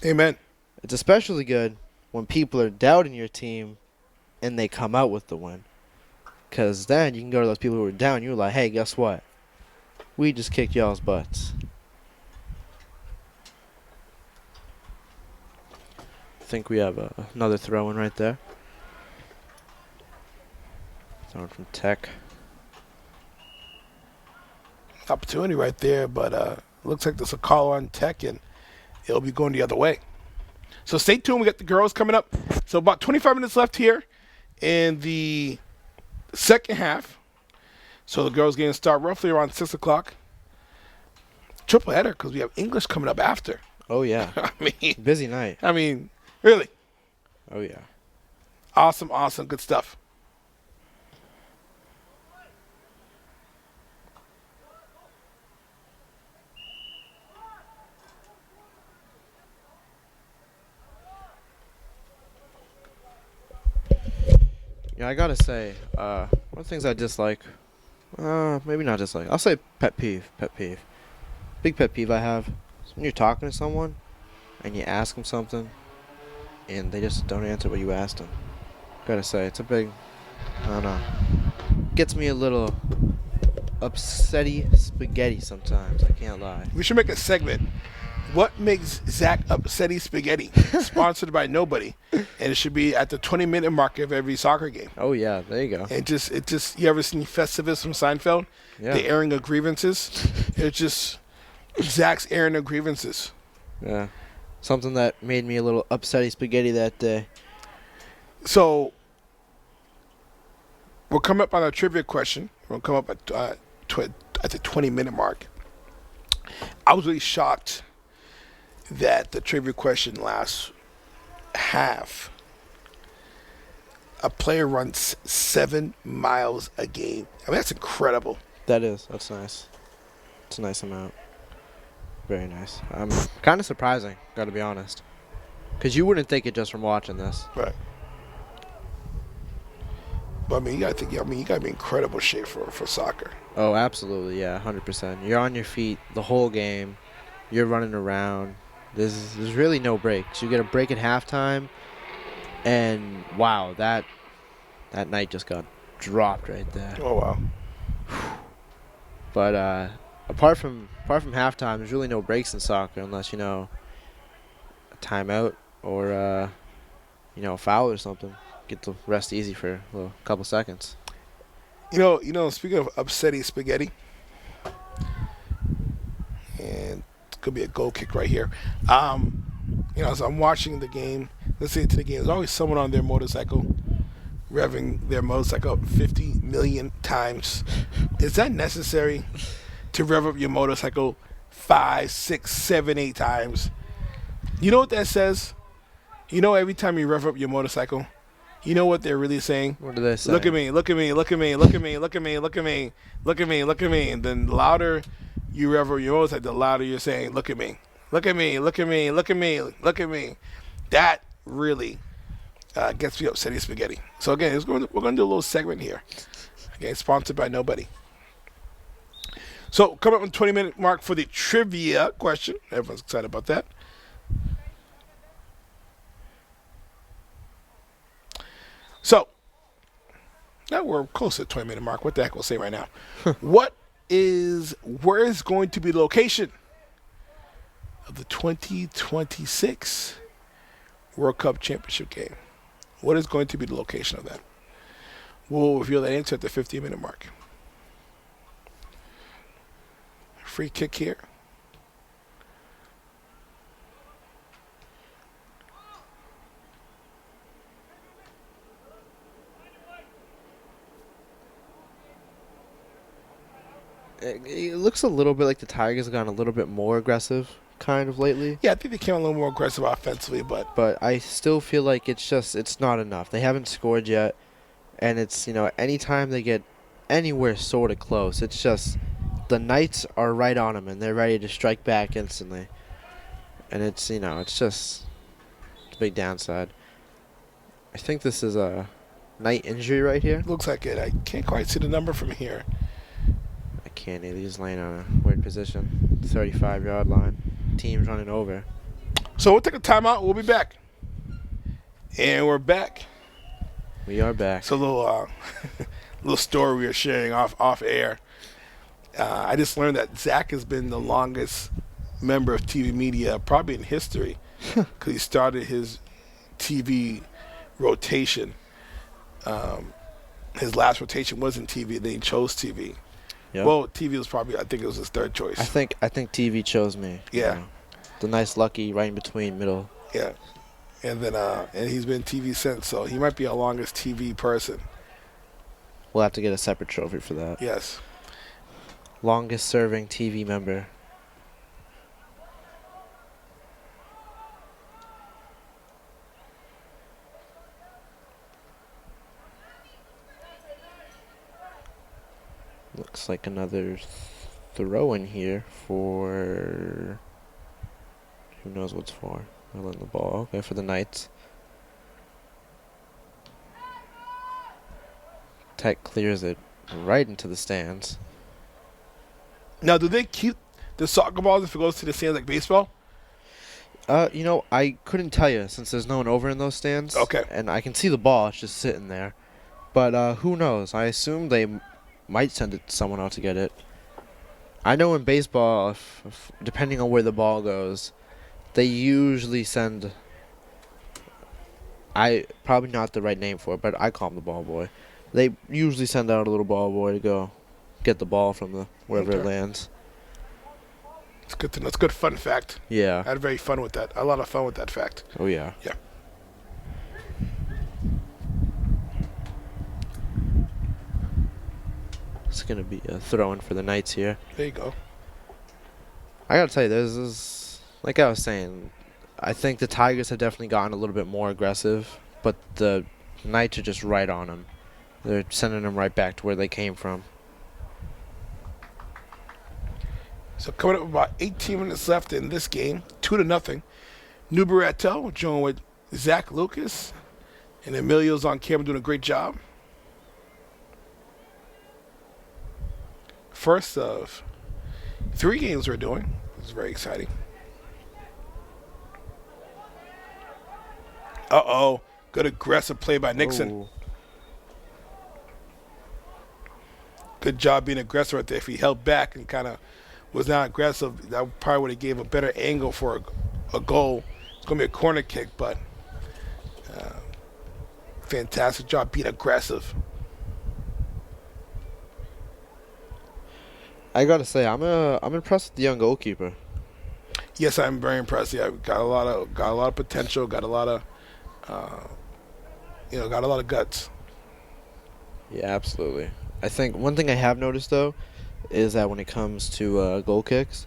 Speaker 1: Amen.
Speaker 2: It's especially good when people are doubting your team and they come out with the win. Because then you can go to those people who are down. You're like, hey, guess what? We just kicked y'all's butts. I think we have another throw-in right there. Throwing from Tech.
Speaker 1: Opportunity right there, but looks like there's a call on Tech, and it'll be going the other way. So stay tuned. We got the girls coming up. So about 25 minutes left here in the second half. So the girls game start roughly around 6 o'clock. Triple header because we have English coming up after.
Speaker 2: Oh, yeah. Busy night.
Speaker 1: Really.
Speaker 2: Oh, yeah.
Speaker 1: Awesome. Good stuff.
Speaker 2: Yeah, I gotta say, one of the things I dislike, maybe not dislike, I'll say pet peeve. Big pet peeve I have is when you're talking to someone and you ask them something and they just don't answer what you asked them. Gotta say, it's a big, I don't know, gets me a little upsetty spaghetti sometimes, I can't lie.
Speaker 1: We should make a segment What makes Zach upsetty spaghetti? Sponsored by nobody, and it should be at the 20-minute mark of every soccer game.
Speaker 2: Oh yeah, there you go.
Speaker 1: And just you ever seen Festivus from Seinfeld?
Speaker 2: Yeah.
Speaker 1: The airing of grievances. It's just Zach's airing of grievances.
Speaker 2: Yeah. Something that made me a little upsetty spaghetti that day.
Speaker 1: So we'll come up on a trivia question. We'll come up at the 20-minute mark. I was really shocked that the trivia question last half. A player runs 7 miles a game. I mean, that's incredible.
Speaker 2: That is. That's nice. It's a nice amount. Very nice. Kind of surprising, got to be honest. Because you wouldn't think it just from watching this.
Speaker 1: Right. But I mean, you got to think. I mean, you got to be in incredible shape for soccer.
Speaker 2: Oh, absolutely. Yeah, 100%. You're on your feet the whole game. You're running around. There's really no breaks. You get a break at halftime, and wow, that night just got dropped right there.
Speaker 1: Oh wow.
Speaker 2: But apart from halftime, there's really no breaks in soccer unless a timeout or a foul or something. Get the rest easy for a couple seconds.
Speaker 1: You know. Speaking of upsetting spaghetti, and it's gonna be a goal kick right here. As I'm watching the game, listening to the game, there's always someone on their motorcycle, revving their motorcycle up 50 million times. Is that necessary to rev up your motorcycle 5, 6, 7, 8 times? You know what that says? Every time you rev up your motorcycle, you know what they're really saying?
Speaker 2: What do they say?
Speaker 1: Look at me, look at me, look at me, look at me, look at me, look at me, look at me, look at me. And then the louder you rev up your motorcycle, the louder you're saying, look at me, look at me, look at me, look at me, look at me. That really gets me upsetting spaghetti. So again, we're going to do a little segment here. Again, sponsored by nobody. So coming up on the 20-minute mark for the trivia question. Everyone's excited about that. So now we're close to the 20-minute mark. What the heck we'll say right now? Where is going to be the location of the 2026 World Cup Championship game? What is going to be the location of that? We'll reveal that answer at the 15-minute mark. Free kick here.
Speaker 2: It looks a little bit like the Tigers have gotten a little bit more aggressive kind of lately.
Speaker 1: Yeah, I think they came a little more aggressive offensively,
Speaker 2: but I still feel like it's not enough. They haven't scored yet, and it's anytime they get anywhere sort of close, it's just the Knights are right on them and they're ready to strike back instantly. And it's it's a big downside. I think this is a Knight injury right here.
Speaker 1: looks like it. I can't quite see the number from here.
Speaker 2: I can't either. He's laying on a weird position. 35-yard line. Team's running over.
Speaker 1: So we'll take a timeout. We'll be back. And we're back.
Speaker 2: We are back.
Speaker 1: It's a little little story we were sharing off air. I just learned that Zach has been the longest member of TV media probably in history because he started his TV rotation. His last rotation wasn't TV. Then he chose TV.
Speaker 2: Yep.
Speaker 1: Well, TV was probably, I think it was his third choice.
Speaker 2: I think TV chose me.
Speaker 1: Yeah.
Speaker 2: The nice lucky right in between middle.
Speaker 1: Yeah. And then and he's been TV since, so he might be our longest TV person.
Speaker 2: We'll have to get a separate trophy for that.
Speaker 1: Yes.
Speaker 2: Longest serving TV member. Looks like another throw in here for who knows what's for. They'll in the ball. Okay, for the Knights. Tech clears it right into the stands.
Speaker 1: Now, do they keep the soccer balls if it goes to the stands like baseball?
Speaker 2: I couldn't tell you since there's no one over in those stands.
Speaker 1: Okay.
Speaker 2: And I can see the ball. It's just sitting there. But who knows? I assume they might send someone out to get it. I know in baseball, if depending on where the ball goes, They usually send. I probably not the right name for it, but I call him the ball boy. They usually send out a little ball boy to go get the ball from the wherever it
Speaker 1: Okay.
Speaker 2: lands.
Speaker 1: It's good to know. It's a good fun fact.
Speaker 2: Yeah.
Speaker 1: I had very fun with that. A lot of fun with that fact.
Speaker 2: Oh yeah.
Speaker 1: Yeah.
Speaker 2: It's gonna be a throw-in for the Knights here.
Speaker 1: There you go.
Speaker 2: I gotta tell you, this like I was saying, I think the Tigers have definitely gotten a little bit more aggressive, but the Knights are just right on them. They're sending them right back to where they came from.
Speaker 1: So coming up about 18 minutes left in this game, 2-0. New Barreto joined with Zach Lucas, and Emilio's on camera doing a great job. First of 3 games we're doing. It's very exciting. Uh-oh. Good aggressive play by Nixon.
Speaker 2: Oh.
Speaker 1: Good job being aggressive right there. If he held back and kind of was not aggressive, that probably would have gave a better angle for a goal. It's going to be a corner kick, but fantastic job being aggressive.
Speaker 2: I gotta say, I'm impressed with the young goalkeeper.
Speaker 1: Yes, I'm very impressed. Yeah, got a lot of potential. Got a lot of, got a lot of guts.
Speaker 2: Yeah, absolutely. I think one thing I have noticed though is that when it comes to goal kicks,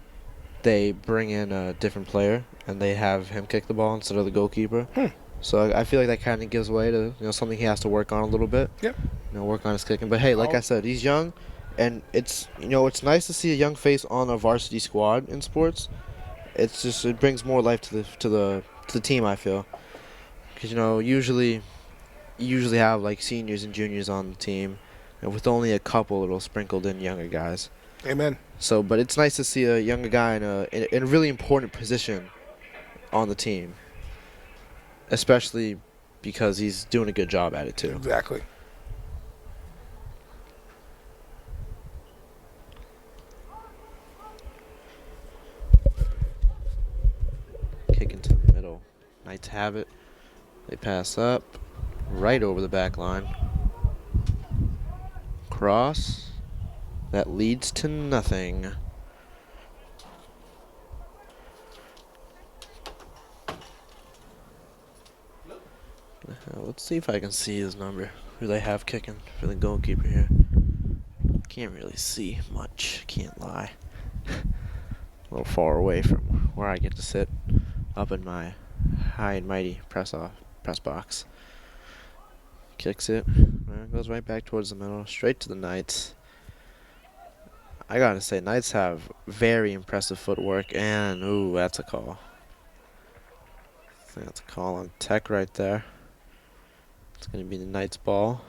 Speaker 2: they bring in a different player and they have him kick the ball instead of the goalkeeper. So I feel like that kind of gives way to something he has to work on a little bit.
Speaker 1: Yep.
Speaker 2: Work on his kicking. But hey, like I said, he's young, and it's it's nice to see a young face on a varsity squad in sports. It's just it brings more life to the team. I feel because usually you usually have like seniors and juniors on the team, and with only a couple little sprinkled in younger guys.
Speaker 1: Amen.
Speaker 2: So, but it's nice to see a younger guy in a really important position on the team, especially because he's doing a good job at it too.
Speaker 1: Exactly.
Speaker 2: Kick into the middle. Knights have it. They pass up, right over the back line. Cross. That leads to nothing. Let's see if I can see his number. Who they have kicking for the goalkeeper here. Can't really see much. Can't lie. A little far away from where I get to sit. Up in my high and mighty press box. Kicks it. Goes right back towards the middle. Straight to the Knights. I gotta say, Knights have very impressive footwork. And, ooh, that's a call. I think that's a call on Tech right there. It's gonna be the Knights' ball.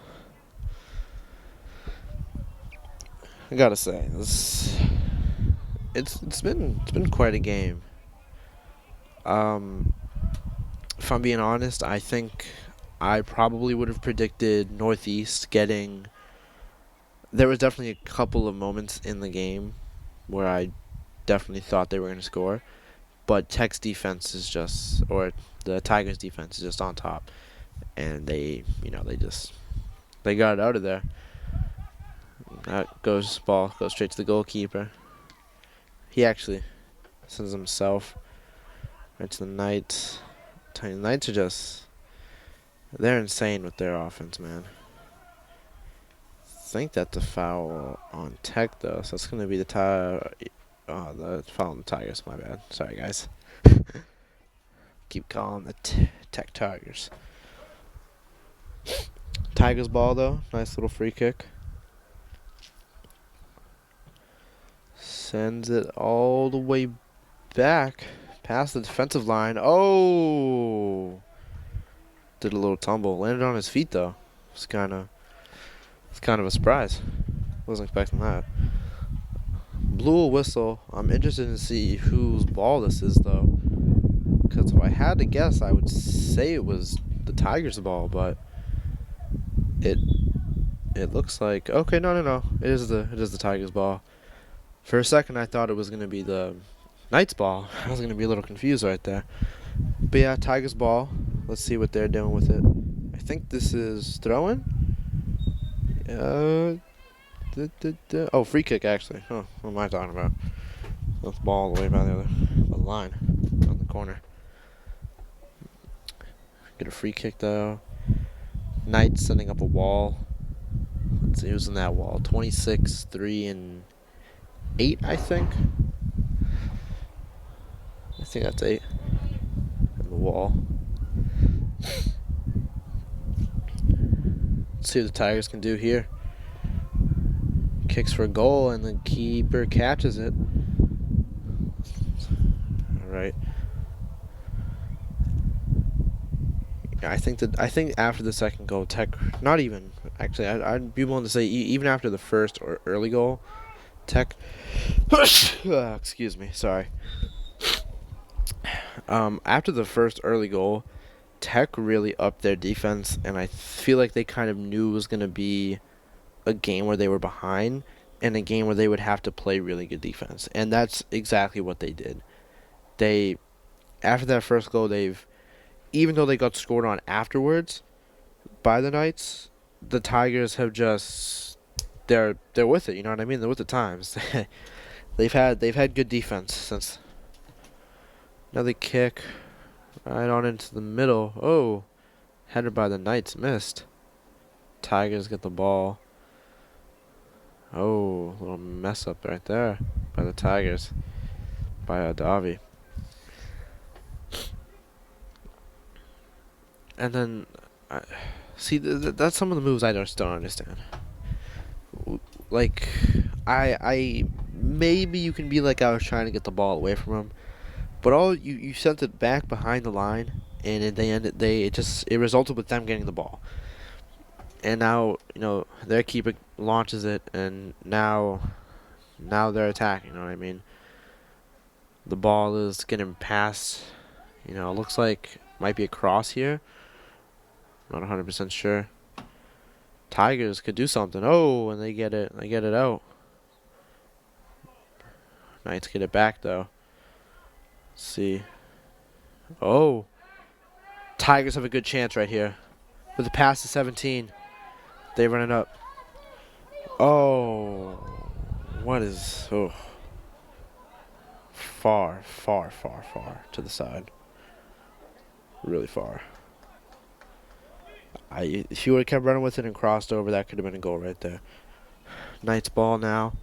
Speaker 2: I gotta say, it's been quite a game. If I'm being honest, I think I probably would have predicted Northeast getting. There was definitely a couple of moments in the game where I definitely thought they were going to score, but Tech's defense is just, or the Tigers' defense is just on top, and they got it out of there. Ball goes straight to the goalkeeper. He actually sends himself right to the Knights. The Knights are they're insane with their offense, man. I think that's a foul on Tech, though, so it's going to be the foul on the Tigers. My bad. Sorry, guys. Keep calling the Tech Tigers. Tigers ball, though. Nice little free kick. Sends it all the way back past the defensive line. Oh! Did a little tumble. Landed on his feet, though. It's kind of a surprise. Wasn't expecting that. Blew a whistle. I'm interested to see whose ball this is, though. Because if I had to guess, I would say it was the Tigers' ball, but it looks like no. It is the Tigers' ball. For a second, I thought it was gonna be the Knights ball. I was gonna be a little confused right there. But yeah, Tigers ball. Let's see what they're doing with it. I think this is throwing. Oh, free kick actually. Oh, what am I talking about? That's ball all the way by the line on the corner. Get a free kick though. Knights setting up a wall. Let's see who's in that wall. 26, 3, and 8, I think. I think that's 8. On the wall. Let's see what the Tigers can do here. Kicks for a goal, and the keeper catches it. All right. Yeah, I think after the second goal, Tech. Not even actually. I'd be willing to say even after the first or early goal, Tech. Excuse me. Sorry. After the first early goal, Tech really upped their defense, and I feel like they kind of knew it was going to be a game where they were behind and a game where they would have to play really good defense. And that's exactly what they did. After that first goal, even though they got scored on afterwards by the Knights, the Tigers have they're with it, you know what I mean? They're with the times. they've had good defense since. Another kick right on into the middle. Oh, headed by the Knights, missed. Tigers get the ball. Oh, little mess up right there by the Tigers, by Davi. And then, see, that's some of the moves I just don't understand. Like, I maybe you can be like I was trying to get the ball away from him, but you sent it back behind the line, and it resulted with them getting the ball. And now, their keeper launches it, and now they're attacking, you know what I mean? The ball is getting passed, it looks like might be a cross here. Not 100% sure. Tigers could do something. Oh, and they get it out. Knights get it back though. Let's see. Oh. Tigers have a good chance right here. With the pass to 17. They run it up. Oh, far to the side. Really far. If you would have kept running with it and crossed over, that could have been a goal right there. Knights ball now.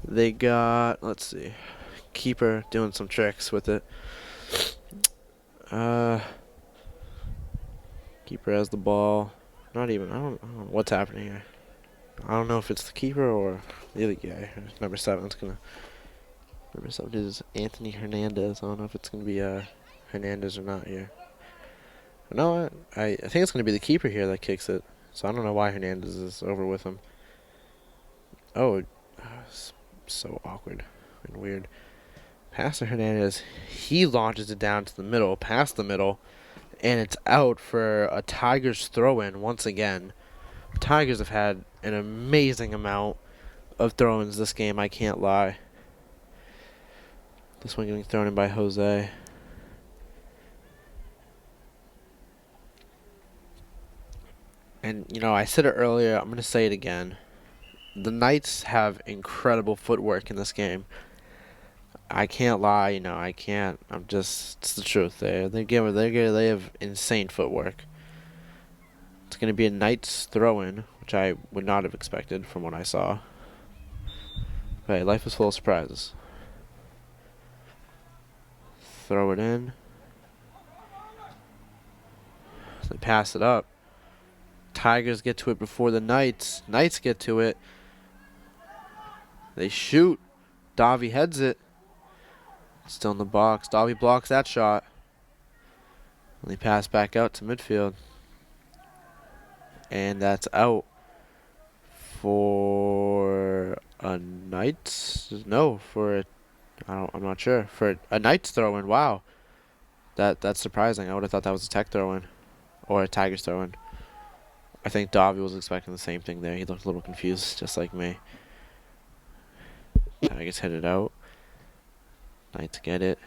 Speaker 2: They got, let's see, keeper doing some tricks with it. Keeper has the ball. I don't know what's happening here. I don't know if it's the keeper or the other guy. Number 7 is Anthony Hernandez. I don't know if it's gonna be Hernandez or not here. No, I think it's gonna be the keeper here that kicks it. So I don't know why Hernandez is over with him. Oh, so awkward and weird. Pass to Hernandez. He launches it down to the middle, past the middle, and it's out for a Tigers throw-in once again. Tigers have had an amazing amount of throw-ins this game, I can't lie. This one getting thrown in by Jose. And, I said it earlier, I'm going to say it again. The Knights have incredible footwork in this game. I can't lie, I can't. It's the truth. They have insane footwork. It's going to be a Knights throw-in, which I would not have expected from what I saw. But hey, life is full of surprises. Throw it in. They pass it up. Tigers get to it before the Knights. Knights get to it. They shoot. Davi heads it. Still in the box. Davi blocks that shot. And they pass back out to midfield. And that's out for a Knights. No, I'm not sure. For a Knights throw-in. Wow. That's surprising. I would have thought that was a Tech throw-in. Or a Tigers throw-in. I think Davi was expecting the same thing there. He looked a little confused, just like me. Tigers hit it out.
Speaker 3: Knights get it.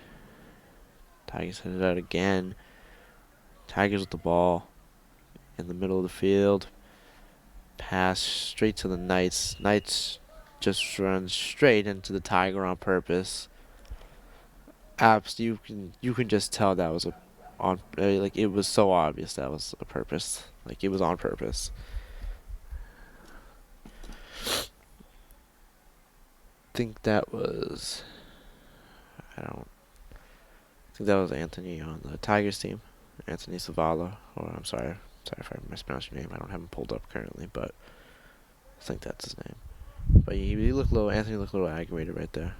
Speaker 3: Tigers hit it out again. Tigers with the ball in the middle of the field. Pass straight to the Knights. Knights just run straight into the Tiger on purpose. You can just tell that was like it was so obvious that was a purpose. Like it was on purpose. Think that was I don't think that was Anthony on the Tigers team. Anthony Savala. Or I'm sorry if I mispronounced your name. I don't have him pulled up currently, but I think that's his name. But he looked a little. Anthony looked a little aggravated right there.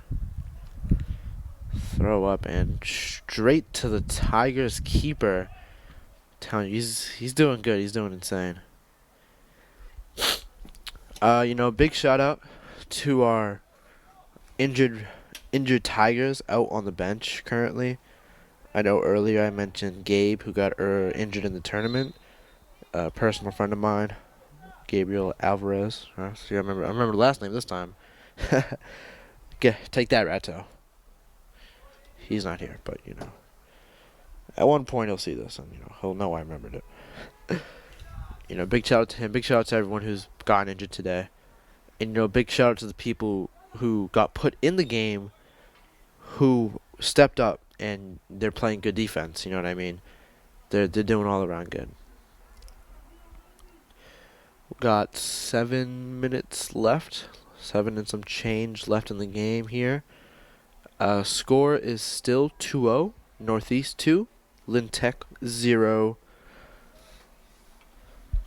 Speaker 3: Throw up and straight to the Tigers keeper. Telling you, he's doing good. He's doing insane. Big shout out to our injured Tigers out on the bench currently. I know earlier I mentioned Gabe, who got injured in the tournament. A personal friend of mine, Gabriel Alvarez. See, I remember the last name this time. Take that, Ratto. He's not here, but at one point he'll see this and he'll know I remembered it. Big shout out to him. Big shout out to everyone who's gotten injured today. And big shout out to the people who got put in the game, who stepped up and they're playing good defense. You know what I mean? They're doing all around good. Got 7 minutes left. 7 and some change left in the game here. Score is still 2-0. Northeast 2. Lintec 0.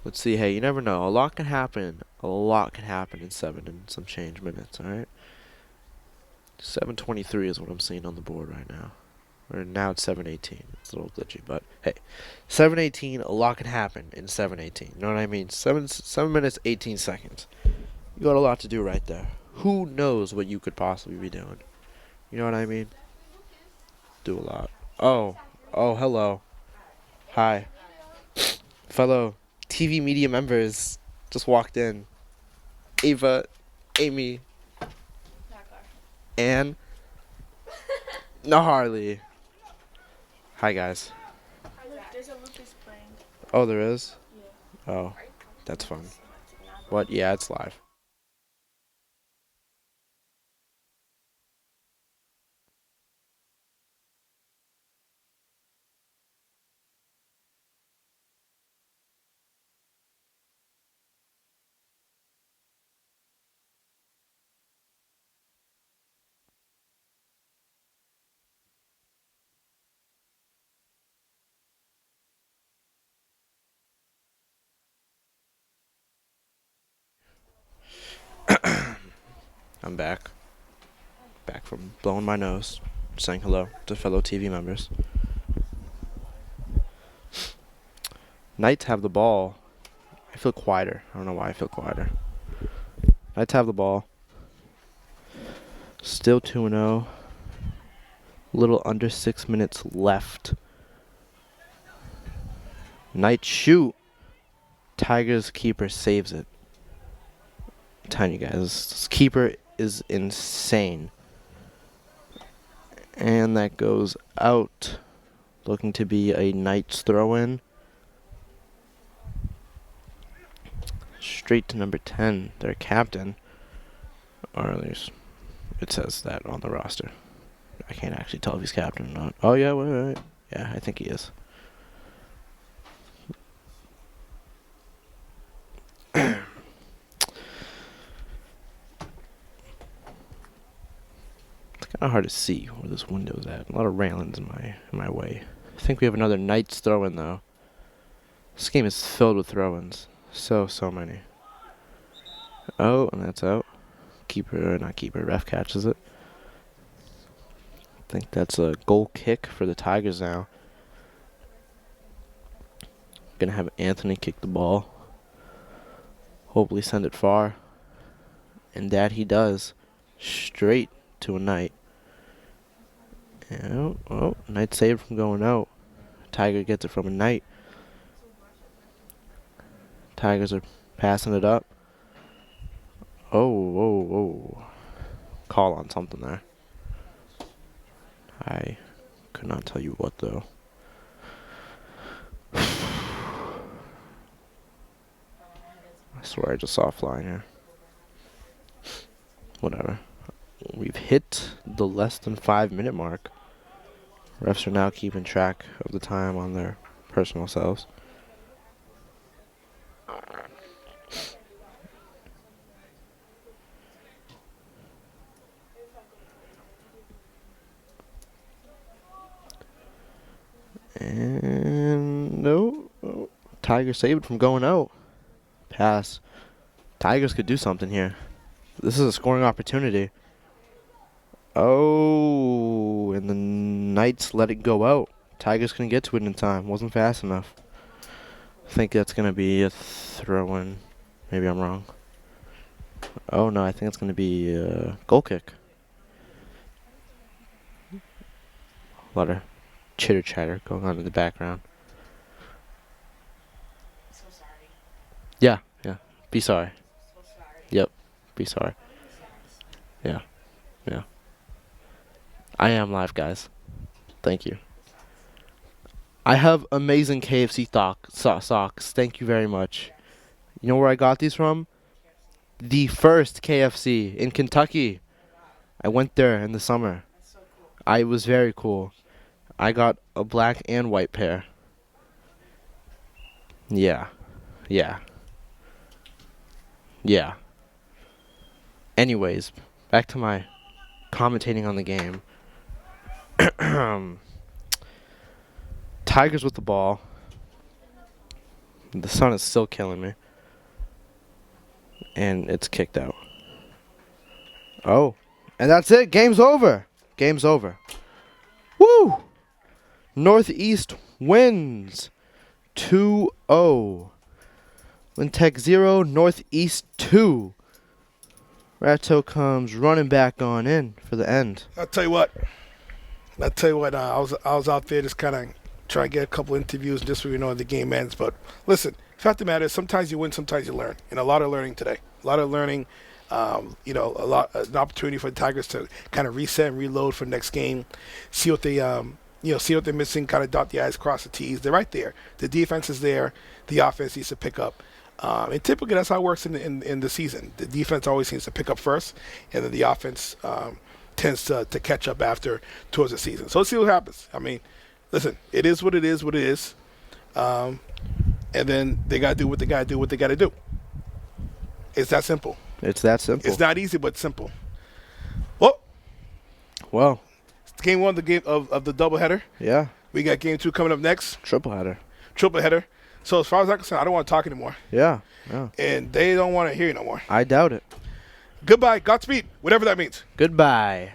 Speaker 3: Let's see. Hey, you never know. A lot can happen. A lot can happen in 7 and some change minutes, alright? 7:23 is what I'm seeing on the board right now. Or now it's 7:18. It's a little glitchy, but hey. 7:18, a lot can happen in 7:18. You know what I mean? 7 minutes, 18 seconds. You got a lot to do right there. Who knows what you could possibly be doing? You know what I mean? Do a lot. Oh, hello. Hi. Fellow TV media members just walked in. Ava, Amy, Anne, Harley. Hi, guys.
Speaker 4: There's a Lucas playing.
Speaker 3: Oh, there is?
Speaker 4: Yeah.
Speaker 3: Oh, that's fun. What? Yeah, it's live. I'm back. Back from blowing my nose, saying hello to fellow TV members. Knights have the ball. I feel quieter. I don't know why I feel quieter. Knights have the ball. Still 2-0. Little under 6 minutes left. Knights shoot. Tigers keeper saves it. I'm telling you guys, this keeper is insane. And that goes out. Looking to be a Knights throw-in. Straight to number 10, their captain. Or at least it says that on the roster. I can't actually tell if he's captain or not. Oh, yeah, wait. Yeah, I think he is. It's kind of hard to see where this window's at. A lot of railings in my way. I think we have another Knights throw-in, though. This game is filled with throw-ins. So many. Oh, and that's out. Not keeper. Ref catches it. I think that's a goal kick for the Tigers now. Gonna have Anthony kick the ball. Hopefully send it far. And that he does. Straight to a Knight. And, Knight saved from going out. Tiger gets it from a Knight. Tigers are passing it up. Oh. Call on something there. I could not tell you what, though. I swear I just saw a fly in here. Whatever. We've hit the less than 5-minute mark. Refs are now keeping track of the time on their personal selves. And no. Tigers saved from going out. Pass. Tigers could do something here. This is a scoring opportunity. Oh, and the Knights let it go out. Tigers couldn't get to it in time. Wasn't fast enough. I think that's going to be a throw-in. Maybe I'm wrong. Oh, no, I think it's going to be a goal kick. A lot of chitter-chatter going on in the background.
Speaker 4: So sorry.
Speaker 3: Yeah. Be sorry.
Speaker 4: So sorry.
Speaker 3: Yep. Be sorry. Yeah. I am live, guys. Thank you. I have amazing KFC socks. Thank you very much. You know where I got these from? The first KFC in Kentucky. I went there in the summer.
Speaker 4: That's so cool.
Speaker 3: I was very cool. I got a black and white pair. Yeah. Anyways, back to my commentating on the game. Tigers with the ball. The sun is still killing me. And it's kicked out. Oh. And that's it. Game's over. Woo! Northeast wins 2-0. Lintech 0, Northeast 2. Ratto comes running back on in for the end.
Speaker 1: I'll tell you what. I was out there just kind of trying to get a couple interviews just so we know how the game ends. But listen, the fact of the matter is sometimes you win, sometimes you learn. And a lot of learning today. A lot of learning. An opportunity for the Tigers to kind of reset and reload for the next game. See what they see what they're missing, kind of dot the I's, cross the T's. They're right there. The defense is there. The offense needs to pick up. And typically that's how it works in the season. The defense always seems to pick up first, and then the offense tends to catch up after towards the season. So let's see what happens. I mean, listen, it is what it is. And then they got to do what they got to do. It's that simple.
Speaker 3: It's that simple.
Speaker 1: It's not easy, but simple.
Speaker 3: Well,
Speaker 1: it's game one of the game of the doubleheader.
Speaker 3: yeah.
Speaker 1: We got game two coming up next.
Speaker 3: Triple header.
Speaker 1: So as far as I'm concerned, I don't want to talk anymore.
Speaker 3: Yeah.
Speaker 1: And they don't want to hear you no more.
Speaker 3: I doubt it.
Speaker 1: Goodbye. Godspeed. Whatever that means.
Speaker 3: Goodbye.